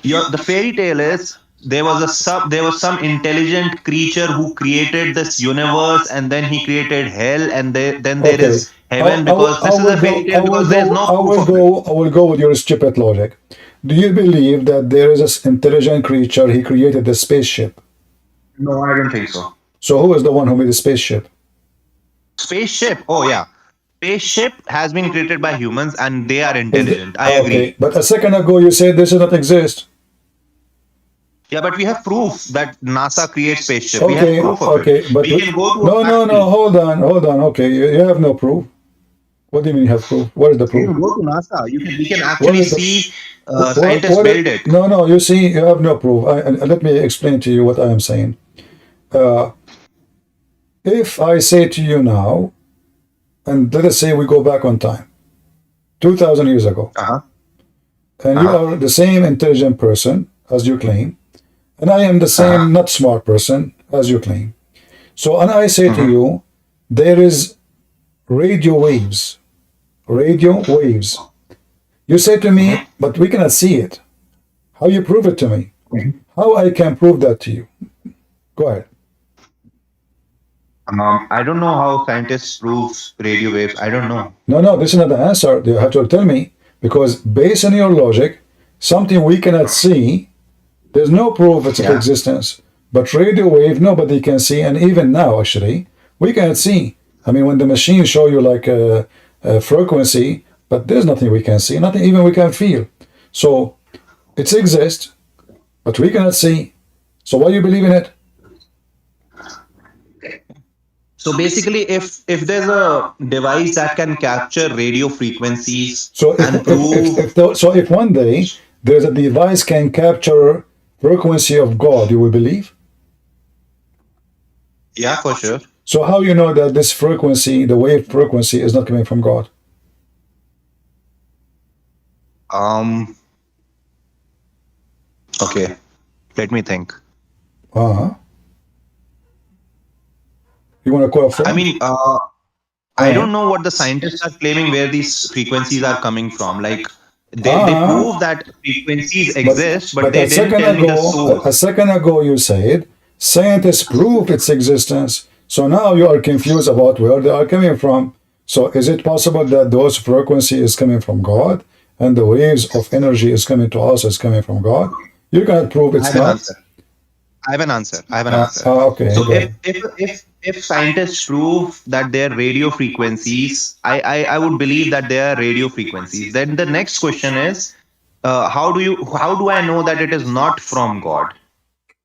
The fairy tale is there was some intelligent creature who created this universe, and then he created hell, and then there Okay, is heaven, because this is a fairy tale because there is no proof of it. I will go with your stupid logic. Do you believe that there is this intelligent creature? He created the spaceship. No, I don't think so. So who is the one who made the spaceship? Spaceship, oh yeah, spaceship has been created by humans and they are Is the, intelligent, I okay, agree. but a second ago you said this does not exist. Yeah, but we have proof that NASA creates spaceship. We have Okay, proof of it. but We can go to a no, factory. hold on. Okay, you have no proof. What do you mean you have proof? What is the We proof? can go to NASA. We can What actually is the see scientists what build it. no, you see, you have no proof. Let me explain to you what I am saying. If I say to you now, and let us say we go back on time, 2,000 years ago, Uh-huh. and you Uh-huh. are the same intelligent person as you claim, and I am the same not smart person as you claim. So, and I say to you, there is radio waves. Radio waves. You say to me, but we cannot see it. How you prove it to me? How I can prove that to you? Go ahead. I don't know how scientists prove radio waves. I don't know. No, this is not the answer. You have to tell me, because based on your logic, something we cannot see, there's no proof of its existence. But radio wave, nobody can see, and even now, actually, we cannot see. I mean, when the machine show you like a frequency, but there's nothing we can see, nothing even we can feel. So it exists, but we cannot see. So why you believe in it? So basically, if there's a device that can capture radio frequencies So and prove, if one day there's a device can capture frequency of God, you will believe? yeah, for sure. So how you know that this frequency, the wave frequency, is not coming from God? Okay, let me think. Uh-huh. You want to call a friend? I mean, I don't know what the scientists are claiming where these frequencies are coming from. Like they prove that frequencies exist, but they didn't tell me the source. a second ago you said scientists prove its existence. So now you are confused about where they are coming from. So is it possible that those frequency is coming from God and the waves of energy is coming to us is coming from God? You cannot prove it's not. I have an answer. I have an answer. Okay. So Okay. if scientists prove that they're radio frequencies, I would believe that they are radio frequencies. Then the next question is, how do I know that it is not from God?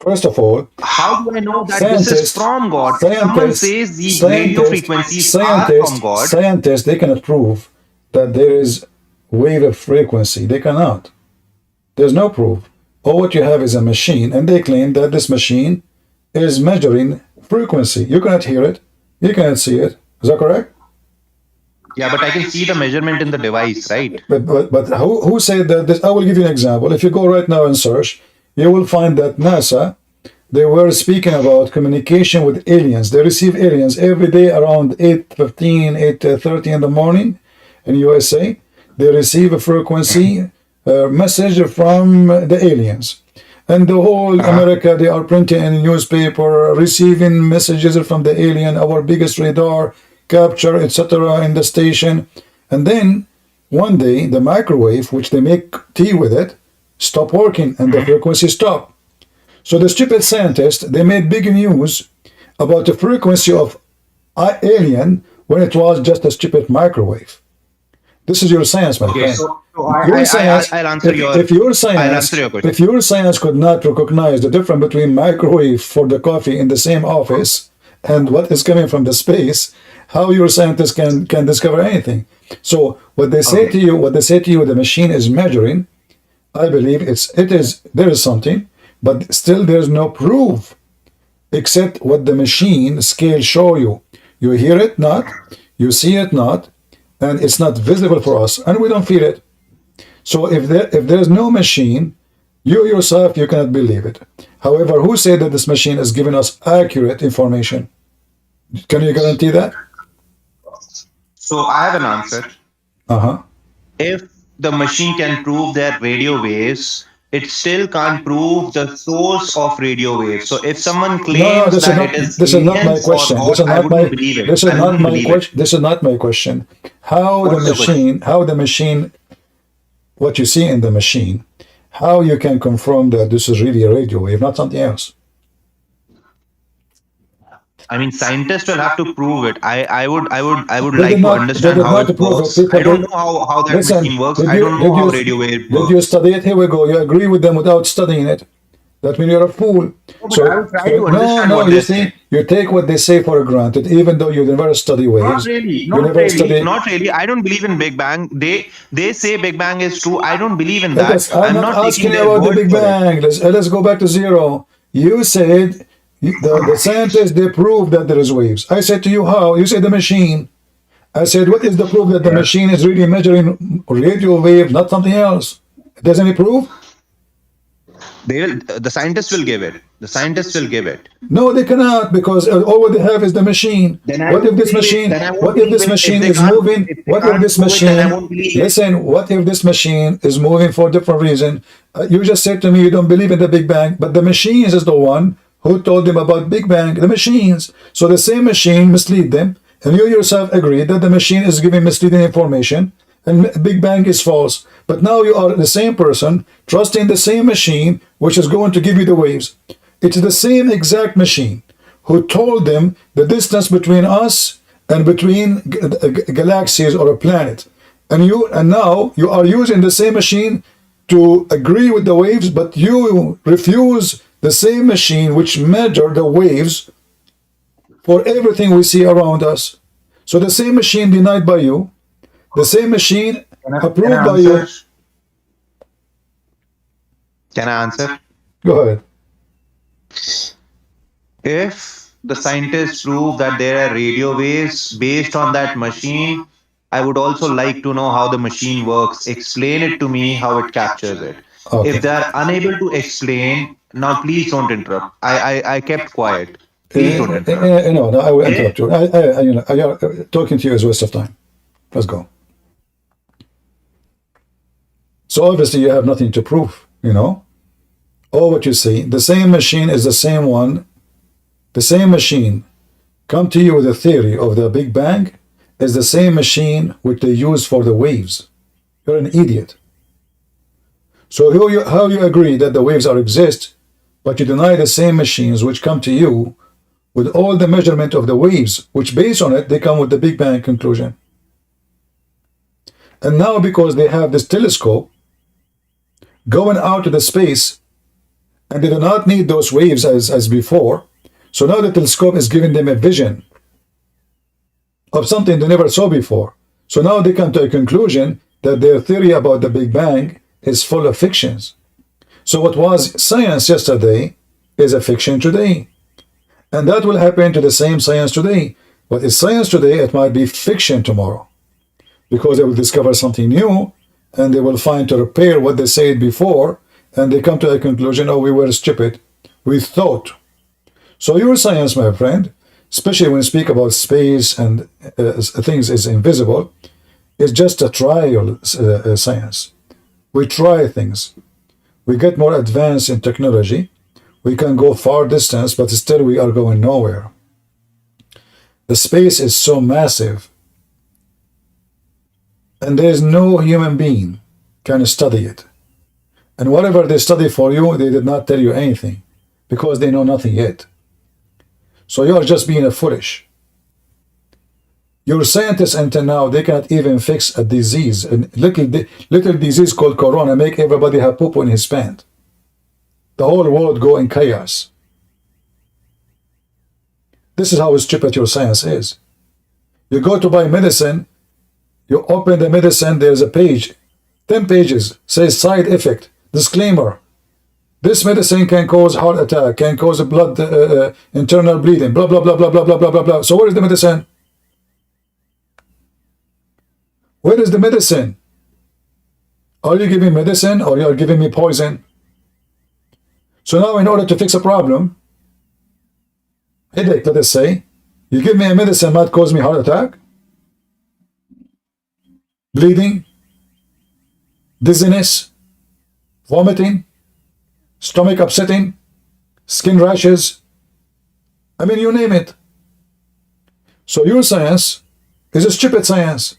First of all, How do I know that this is from God? Someone says these radio frequencies are from God. Scientists, they cannot prove that there is wave of frequency. They cannot. There's no proof. All what you have is a machine, and they claim that this machine is measuring frequency. You cannot hear it. You cannot see it. Is that correct? Yeah, but I can see the measurement in the device, right? But who said that this? I will give you an example. If you go right now and search, you will find that NASA, they were speaking about communication with aliens. They receive aliens every day around 8:15, 8:30 in the morning in USA. They receive a frequency message from the aliens. And the whole America, they are printing in a newspaper, receiving messages from the alien, our biggest radar, capture, etc. in the station. And then one day, the microwave, which they make tea with it, stopped working and the frequency stopped. So the stupid scientists, they made big news about the frequency of alien when it was just a stupid microwave. This is your science, my friend. So I'll answer your question. If your science could not recognize the difference between microwave for the coffee in the same office and what is coming from the space, how your scientists can discover anything? So what they say to you, the machine is measuring. I believe there is something, but still there's no proof except what the machine scale show you. You hear it not, you see it not, and it's not visible for us, and we don't feel it. So if there's no machine, you yourself, you cannot believe it. However, who said that this machine is giving us accurate information? Can you guarantee that? So I have an answer. If the machine can prove their radio waves, it still can't prove the source of radio waves. So if someone claims this is not my question. This is not my question. How the machine, what you see in the machine, how you can confirm that this is really a radio wave, not something else? I mean, scientists will have to prove it. I would like to understand how it works. I don't know how that machine works. I don't know how radio wave works. Did you study it? Here we go. You agree with them without studying it. That means you're a fool. I will try to understand what you see, you take what they say for granted, even though you never study waves. Not really. I don't believe in Big Bang. They say Big Bang is true. I don't believe in that. I'm not asking you about the Big Bang. Let's go back to zero. You said the scientists, they prove that there is waves. I said to you, how? You said the machine. I said, what is the proof that the machine is really measuring radio wave, not something else? There's any proof? They will. The scientists will give it. The scientists will give it. No, they cannot, because all they have is the machine. Then I What if won't this believe it. machine? Then I won't What if believe this it. machine If they is can't, moving? if they What if can't this prove it, then I machine? won't believe it. Listen, what if this machine is moving for a different reason? You just said to me you don't believe in the Big Bang, but the machines is the one who told them about Big Bang. The machines. So the same machine mislead them, and you yourself agree that the machine is giving misleading information, and Big Bang is false. But now you are the same person trusting the same machine, which is going to give you the waves. It's the same exact machine who told them the distance between us and between galaxies or a planet. And now you are using the same machine to agree with the waves, but you refuse the same machine which measure the waves for everything we see around us. So the same machine denied by you, the same machine approved by you. Can I answer? Go ahead. If the scientists prove that there are radio waves based on that machine, I would also like to know how the machine works. Explain it to me how it captures it. Okay. If they are unable to explain, now please don't interrupt. I kept quiet. Please don't interrupt. No, I will interrupt you. Talking to you is a waste of time. Let's go. So obviously you have nothing to prove, All what you see, the same machine is the same one. The same machine come to you with a theory of the Big Bang is the same machine which they use for the waves. You're an idiot. So how you agree that the waves exist, but you deny the same machines which come to you with all the measurement of the waves, which based on it, they come with the Big Bang conclusion. And now because they have this telescope going out to the space, and they do not need those waves as before, so now the telescope is giving them a vision of something they never saw before. So now they come to a conclusion that their theory about the Big Bang is full of fictions. So what was science yesterday is a fiction today. And that will happen to the same science today. What is science today, it might be fiction tomorrow. Because they will discover something new, and they will find to repair what they said before, and they come to a conclusion, oh, we were stupid. We thought. So your science, my friend, especially when you speak about space and things is invisible, is just a trial science. We try things. We get more advanced in technology. We can go far distance, but still we are going nowhere. The space is so massive, and there is no human being can study it. And whatever they study for you, they did not tell you anything, because they know nothing yet. So you are just being foolish. Your scientists until now, they cannot even fix a disease, a little disease called corona, make everybody have poop in his pants. The whole world go in chaos. This is how stupid your science is. You go to buy medicine, you open the medicine, there's a page, 10 pages, says side effect, disclaimer. This medicine can cause heart attack, can cause blood, internal bleeding, blah, blah, blah, blah, blah, blah, blah, blah, blah. So where is the medicine? Where is the medicine? Are you giving medicine or you are giving me poison? So now in order to fix a problem, headache, let us say, you give me a medicine might cause me heart attack, bleeding, dizziness, vomiting, stomach upsetting, skin rashes, I mean, you name it. So your science is a stupid science.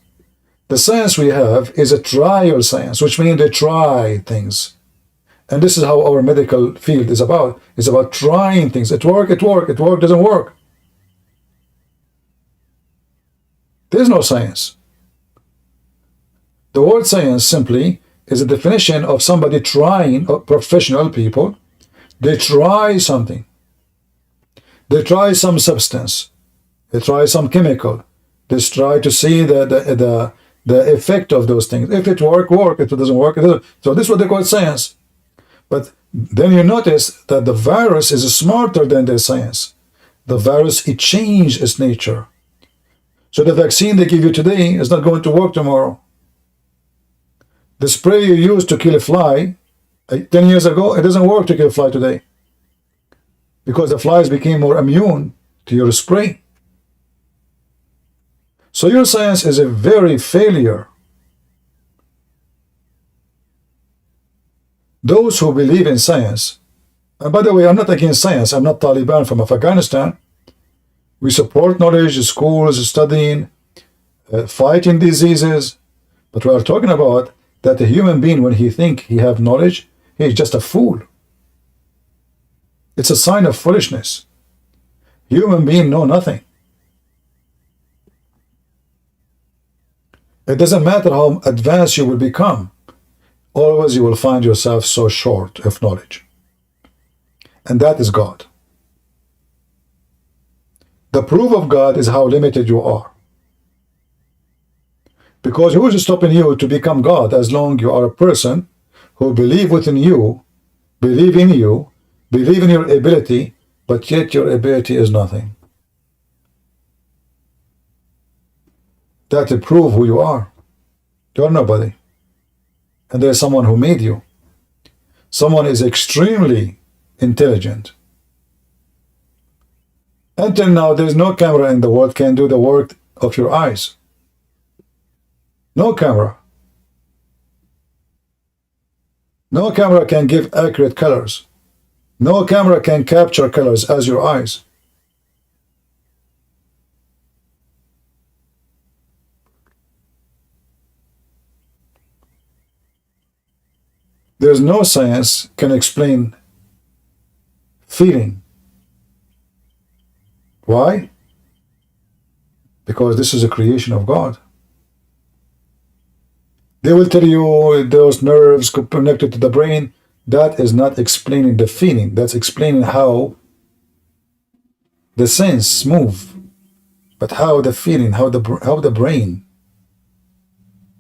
The science we have is a trial science, which means they try things. And this is how our medical field is about. It's about trying things. It work, doesn't work. There's no science. The word science simply is a definition of somebody trying, professional people. They try something. They try some substance. They try some chemical. They try to see the effect of those things. If it work. If it doesn't work, it doesn't. So this is what they call science. But then you notice that the virus is smarter than their science. The virus, it changed its nature. So the vaccine they give you today is not going to work tomorrow. The spray you use to kill a fly 10 years ago, it doesn't work to kill fly today because the flies became more immune to your spray. So your science is a very failure. Those who believe in science, and by the way, I'm not against science. I'm not Taliban from Afghanistan. We support knowledge, schools, studying, fighting diseases. But we are talking about that a human being, when he think he have knowledge, he is just a fool. It's a sign of foolishness. Human beings know nothing. It doesn't matter how advanced you will become. Always you will find yourself so short of knowledge. And that is God. The proof of God is how limited you are. Because who is stopping you to become God as long you are a person who believe within you, believe in you, believe in your ability, but yet your ability is nothing. That will prove who you are. You are nobody. And there is someone who made you. Someone is extremely intelligent. Until now, there is no camera in the world can do the work of your eyes. No camera. No camera can give accurate colors. No camera can capture colors as your eyes. There's no science can explain feeling. Why? Because this is a creation of God. They will tell you those nerves connected to the brain. That is not explaining the feeling. That's explaining how the sense move. But how the feeling, how the brain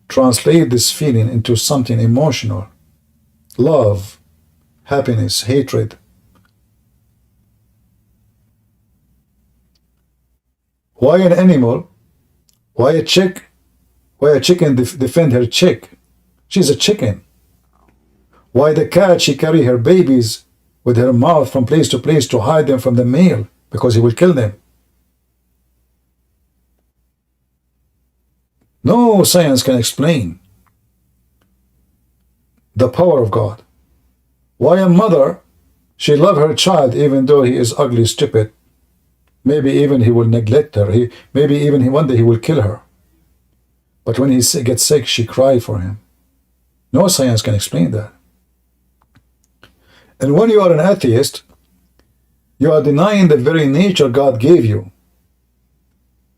translate this feeling into something emotional. Love, happiness, hatred. Why an animal? Why a chick? Why a chicken defend her chick? She's a chicken. Why the cat, she carry her babies with her mouth from place to place to hide them from the male, because he will kill them. No science can explain the power of God. Why a mother, she love her child even though he is ugly, stupid. Maybe even he will neglect her. Maybe even one day he will kill her. But when he gets sick, she cry for him. No science can explain that. And when you are an atheist, you are denying the very nature God gave you.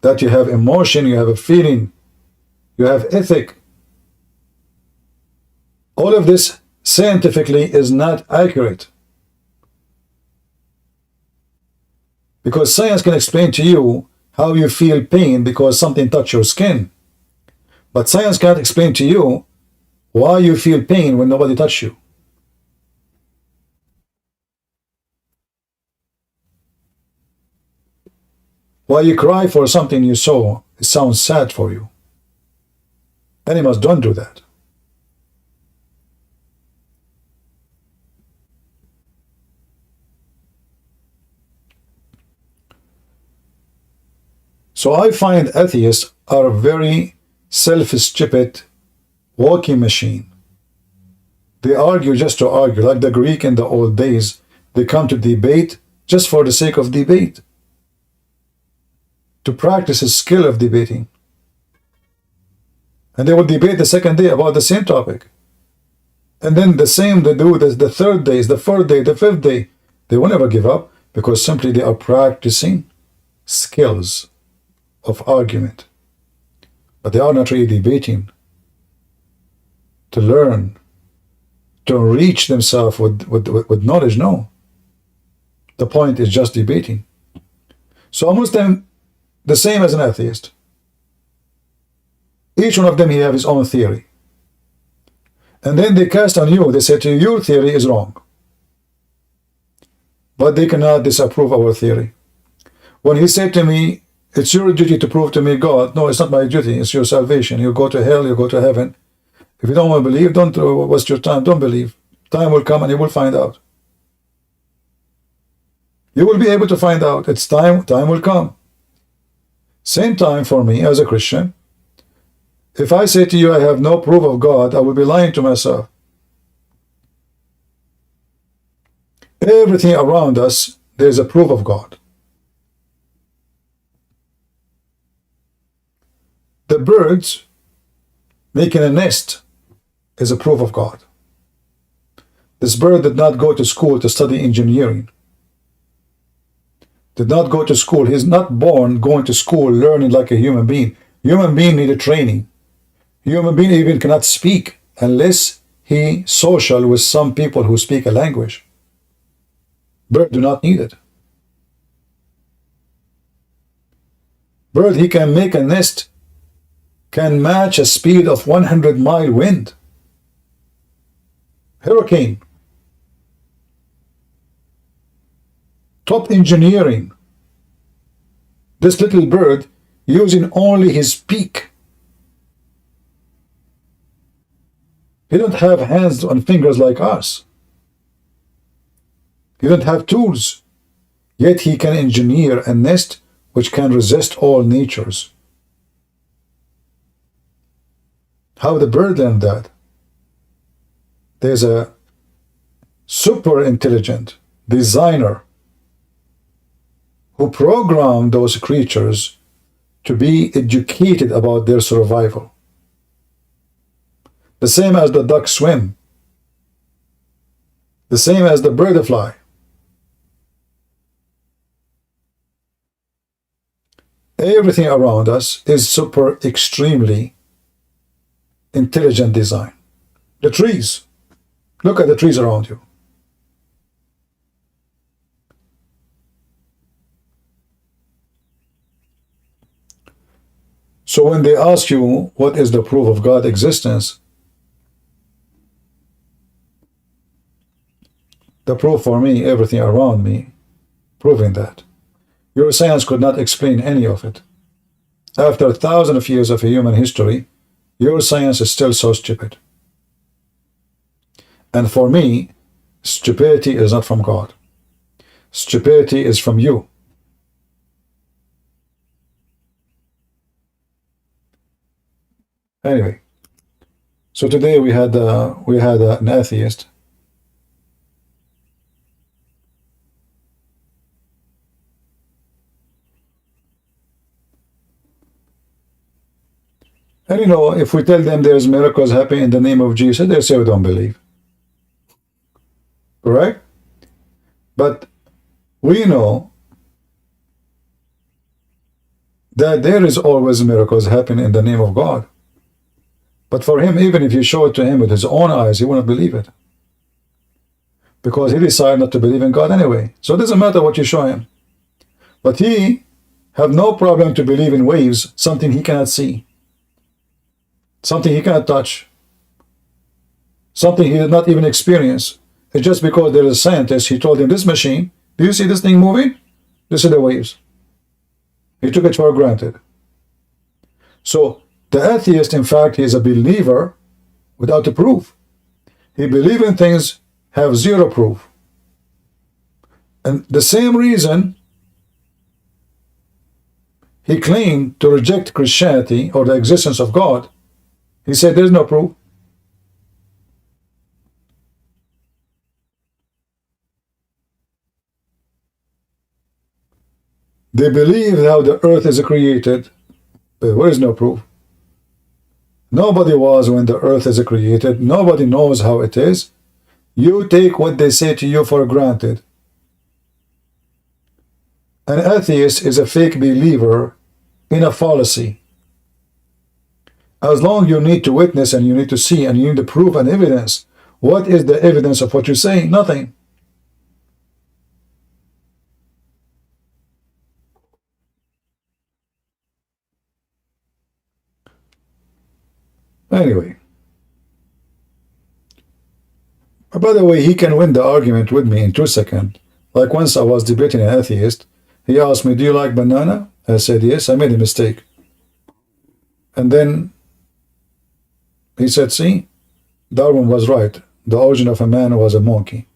That you have emotion, you have a feeling, you have ethic. All of this scientifically is not accurate. Because science can explain to you how you feel pain because something touched your skin. But science can't explain to you why you feel pain when nobody touched you. Why you cry for something you saw, it sounds sad for you. Animals don't do that. So I find atheists are very self-stupid walking machine. They argue just to argue, like the Greek in the old days. They come to debate just for the sake of debate, to practice a skill of debating. And they will debate the second day about the same topic. And then the same they do the third day, the fourth day, the fifth day. They will never give up because simply they are practicing skills of argument. But they are not really debating to learn, to enrich themselves with knowledge. No. The point is just debating. So a Muslim, the same as an atheist. Each one of them, he have his own theory. And then they cast on you. They say to you, your theory is wrong. But they cannot disapprove our theory. When he said to me, it's your duty to prove to me God. No, it's not my duty. It's your salvation. You go to hell, you go to heaven. If you don't want to believe, don't waste your time. Don't believe. Time will come and you will find out. You will be able to find out. It's time. Time will come. Same time for me as a Christian. If I say to you I have no proof of God, I will be lying to myself. Everything around us, there is a proof of God. The birds making a nest is a proof of God. This bird did not go to school to study engineering. Did not go to school. He's not born going to school learning like a human being. Human being need a training. Human being even cannot speak unless he social with some people who speak a language. Bird do not need it. Bird, he can make a nest, can match a speed of 100-mile wind. Hurricane. Top engineering. This little bird using only his beak. He don't have hands and fingers like us. He don't have tools. Yet he can engineer a nest which can resist all natures. How the bird learned that? There's a super intelligent designer who programmed those creatures to be educated about their survival. The same as the duck swim. The same as the bird fly. Everything around us is super extremely intelligent design. The trees. Look at the trees around you. So when they ask you what is the proof of God's existence, the proof for me, everything around me, proving that. Your science could not explain any of it. After thousands of years of human history, your science is still so stupid. And for me, stupidity is not from God. Stupidity is from you. Anyway, so today we had an atheist. And you know, if we tell them there's miracles happening in the name of Jesus, they say we don't believe. Correct? But we know that there is always miracles happening in the name of God. But for him, even if you show it to him with his own eyes, he will not believe it. Because he decided not to believe in God anyway. So it doesn't matter what you show him. But he have no problem to believe in waves, something he cannot see. Something he cannot touch. Something he did not even experience. It's just because there is a scientist, he told him, this machine, do you see this thing moving? This is the waves. He took it for granted. So the atheist, in fact, he is a believer without a proof. He believes in things, have zero proof. And the same reason he claimed to reject Christianity or the existence of God, he said there's no proof. They believe how the earth is created, but there is no proof. Nobody was when the earth is created. Nobody knows how it is. You take what they say to you for granted. An atheist is a fake believer in a fallacy. As long as you need to witness and you need to see and you need to prove and evidence. What is the evidence of what you're saying? Nothing. Anyway. By the way, he can win the argument with me in 2 seconds. Like once I was debating an atheist. He asked me, do you like banana? I said, yes. I made a mistake. And then he said, see, Darwin was right. the origin of a man was a monkey.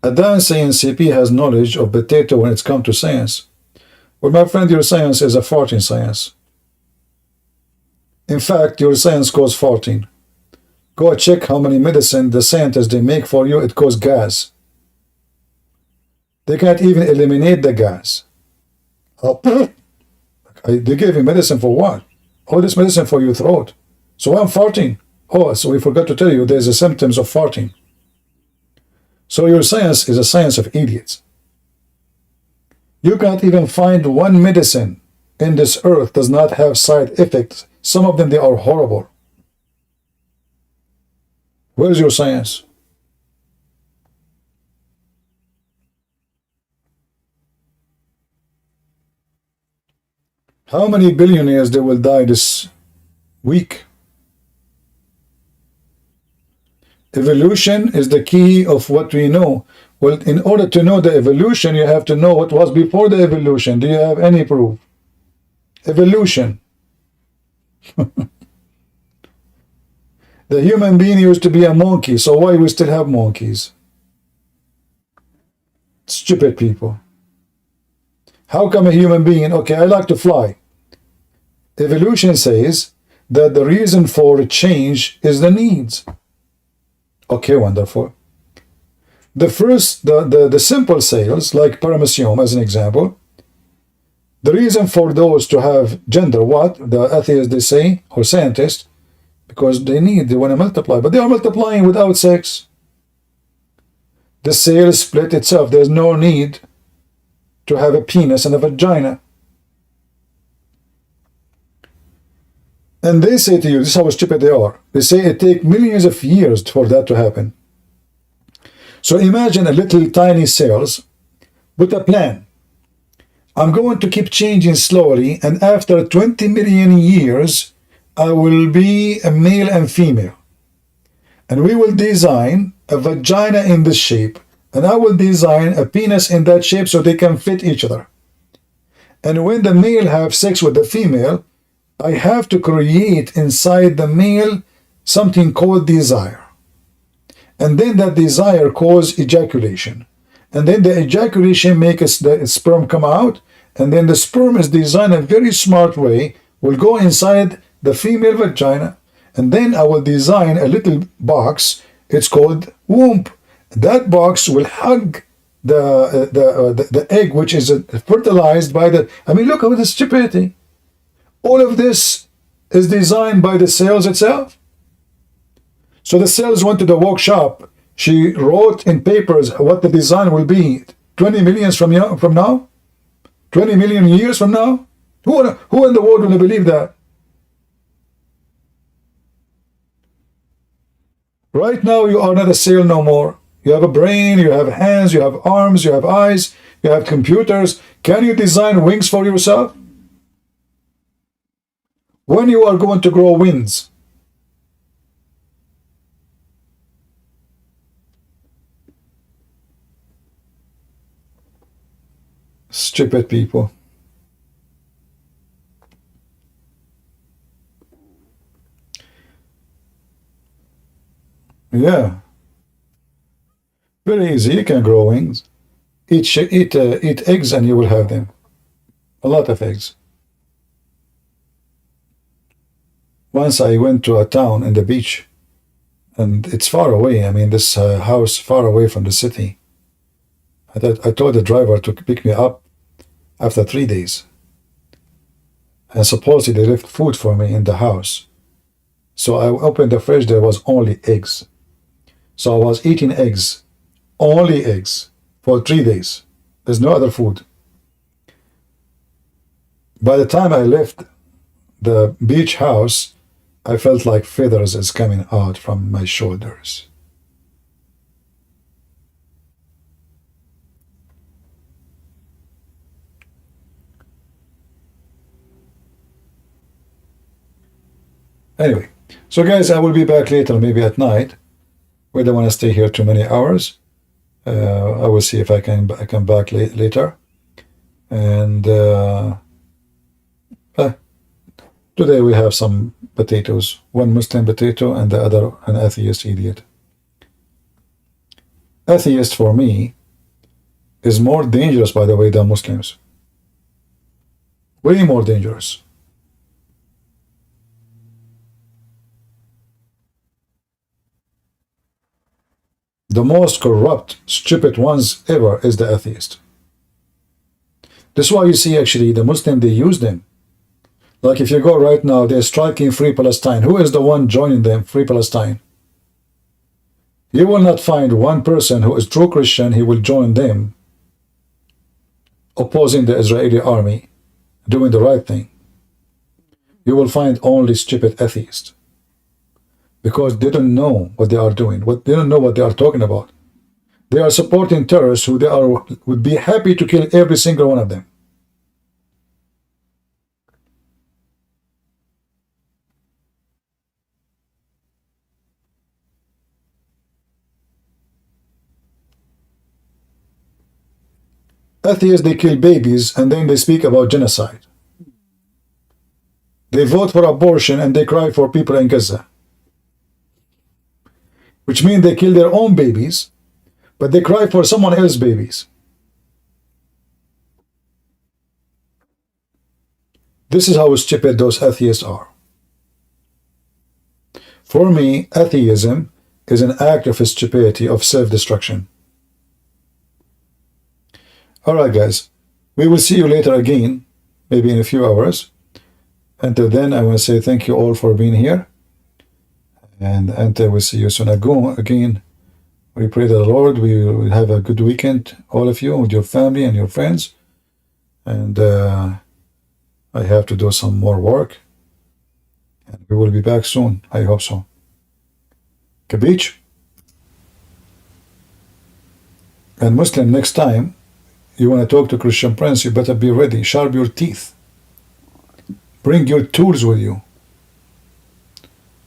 Advanced CNCP has knowledge of potato when it's come to science. Well, my friend, your science is a farting science. In fact, your science causes farting. Go check how many medicine the scientists they make for you. It causes gas. They can't even eliminate the gas. They gave you medicine for what? All this medicine for your throat. So I'm farting. Oh, so we forgot to tell you there's the symptoms of farting. So your science is a science of idiots. You can't even find one medicine in this earth does not have side effects. Some of them, they are horrible. Where's your science? How many billionaires they will die this week? Evolution is the key of what we know. Well, in order to know the evolution, you have to know what was before the evolution. Do you have any proof? Evolution. The human being used to be a monkey, so why we still have monkeys? Stupid people. How come a human being, okay, I like to fly. Evolution says that the reason for change is the needs. Okay, wonderful. The simple cells, like paramecium as an example, the reason for those to have gender, what? The atheists, they say, or scientists, because they want to multiply, but they are multiplying without sex. The cell split itself. There's no need to have a penis and a vagina. And they say to you, this is how stupid they are. They say it takes millions of years for that to happen. So imagine a little tiny cells with a plan. I'm going to keep changing slowly, and after 20 million years, I will be a male and female. And we will design a vagina in this shape, and I will design a penis in that shape so they can fit each other. And when the male have sex with the female, I have to create inside the male something called desire. And then that desire causes ejaculation. And then the ejaculation makes the sperm come out. And then the sperm is designed in a very smart way, will go inside the female vagina. And then I will design a little box. It's called womb. That box will hug the egg, which is fertilized by the... I mean, look at the stupidity. All of this is designed by the cells itself. So the cells went to the workshop. She wrote in papers what the design will be 20 million from now? 20 million years from now? Who in the world will believe that? Right now you are not a cell no more. You have a brain, you have hands, you have arms, you have eyes, you have computers. Can you design wings for yourself? When you are going to grow wings? Stupid people. Yeah. Very easy. You can grow wings. Eat eggs and you will have them. A lot of eggs. Once I went to a town in the beach, and it's far away. I mean, this house far away from the city. I told the driver to pick me up after 3 days. And supposedly they left food for me in the house. So I opened the fridge, there was only eggs. So I was eating eggs, only eggs, for 3 days. There's no other food. By the time I left the beach house, I felt like feathers is coming out from my shoulders. Anyway, so guys, I will be back later, maybe at night. We don't want to stay here too many hours. I will see if I can come back later. And Today we have some potatoes, one Muslim potato and the other an atheist idiot. Atheist for me is more dangerous, by the way, than Muslims. Way more dangerous. The most corrupt, stupid ones ever is the atheist. That's why you see actually the Muslim, they use them. Like if you go right now, they're striking Free Palestine. Who is the one joining them, Free Palestine? You will not find one person who is true Christian, he will join them, opposing the Israeli army, doing the right thing. You will find only stupid atheists. Because they don't know what they are doing. They don't know what they are talking about. They are supporting terrorists who would be happy to kill every single one of them. Atheists, they kill babies and then they speak about genocide. They vote for abortion and they cry for people in Gaza. Which means they kill their own babies, but they cry for someone else's babies. This is how stupid those atheists are. For me, atheism is an act of stupidity, of self-destruction. Alright guys, we will see you later again, maybe in a few hours. Until then, I want to say thank you all for being here. And until we see you soon again, we pray to the Lord, we will have a good weekend, all of you, with your family and your friends. And I have to do some more work. And we will be back soon, I hope so. Kabich? And Muslim, next time you want to talk to Christian Prince, you better be ready. Sharp your teeth. Bring your tools with you.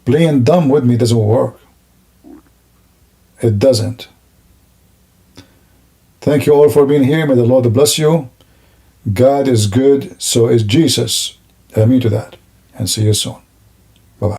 Playing dumb with me doesn't work. It doesn't. Thank you all for being here. May the Lord bless you. God is good, so is Jesus. Amen to that. And see you soon.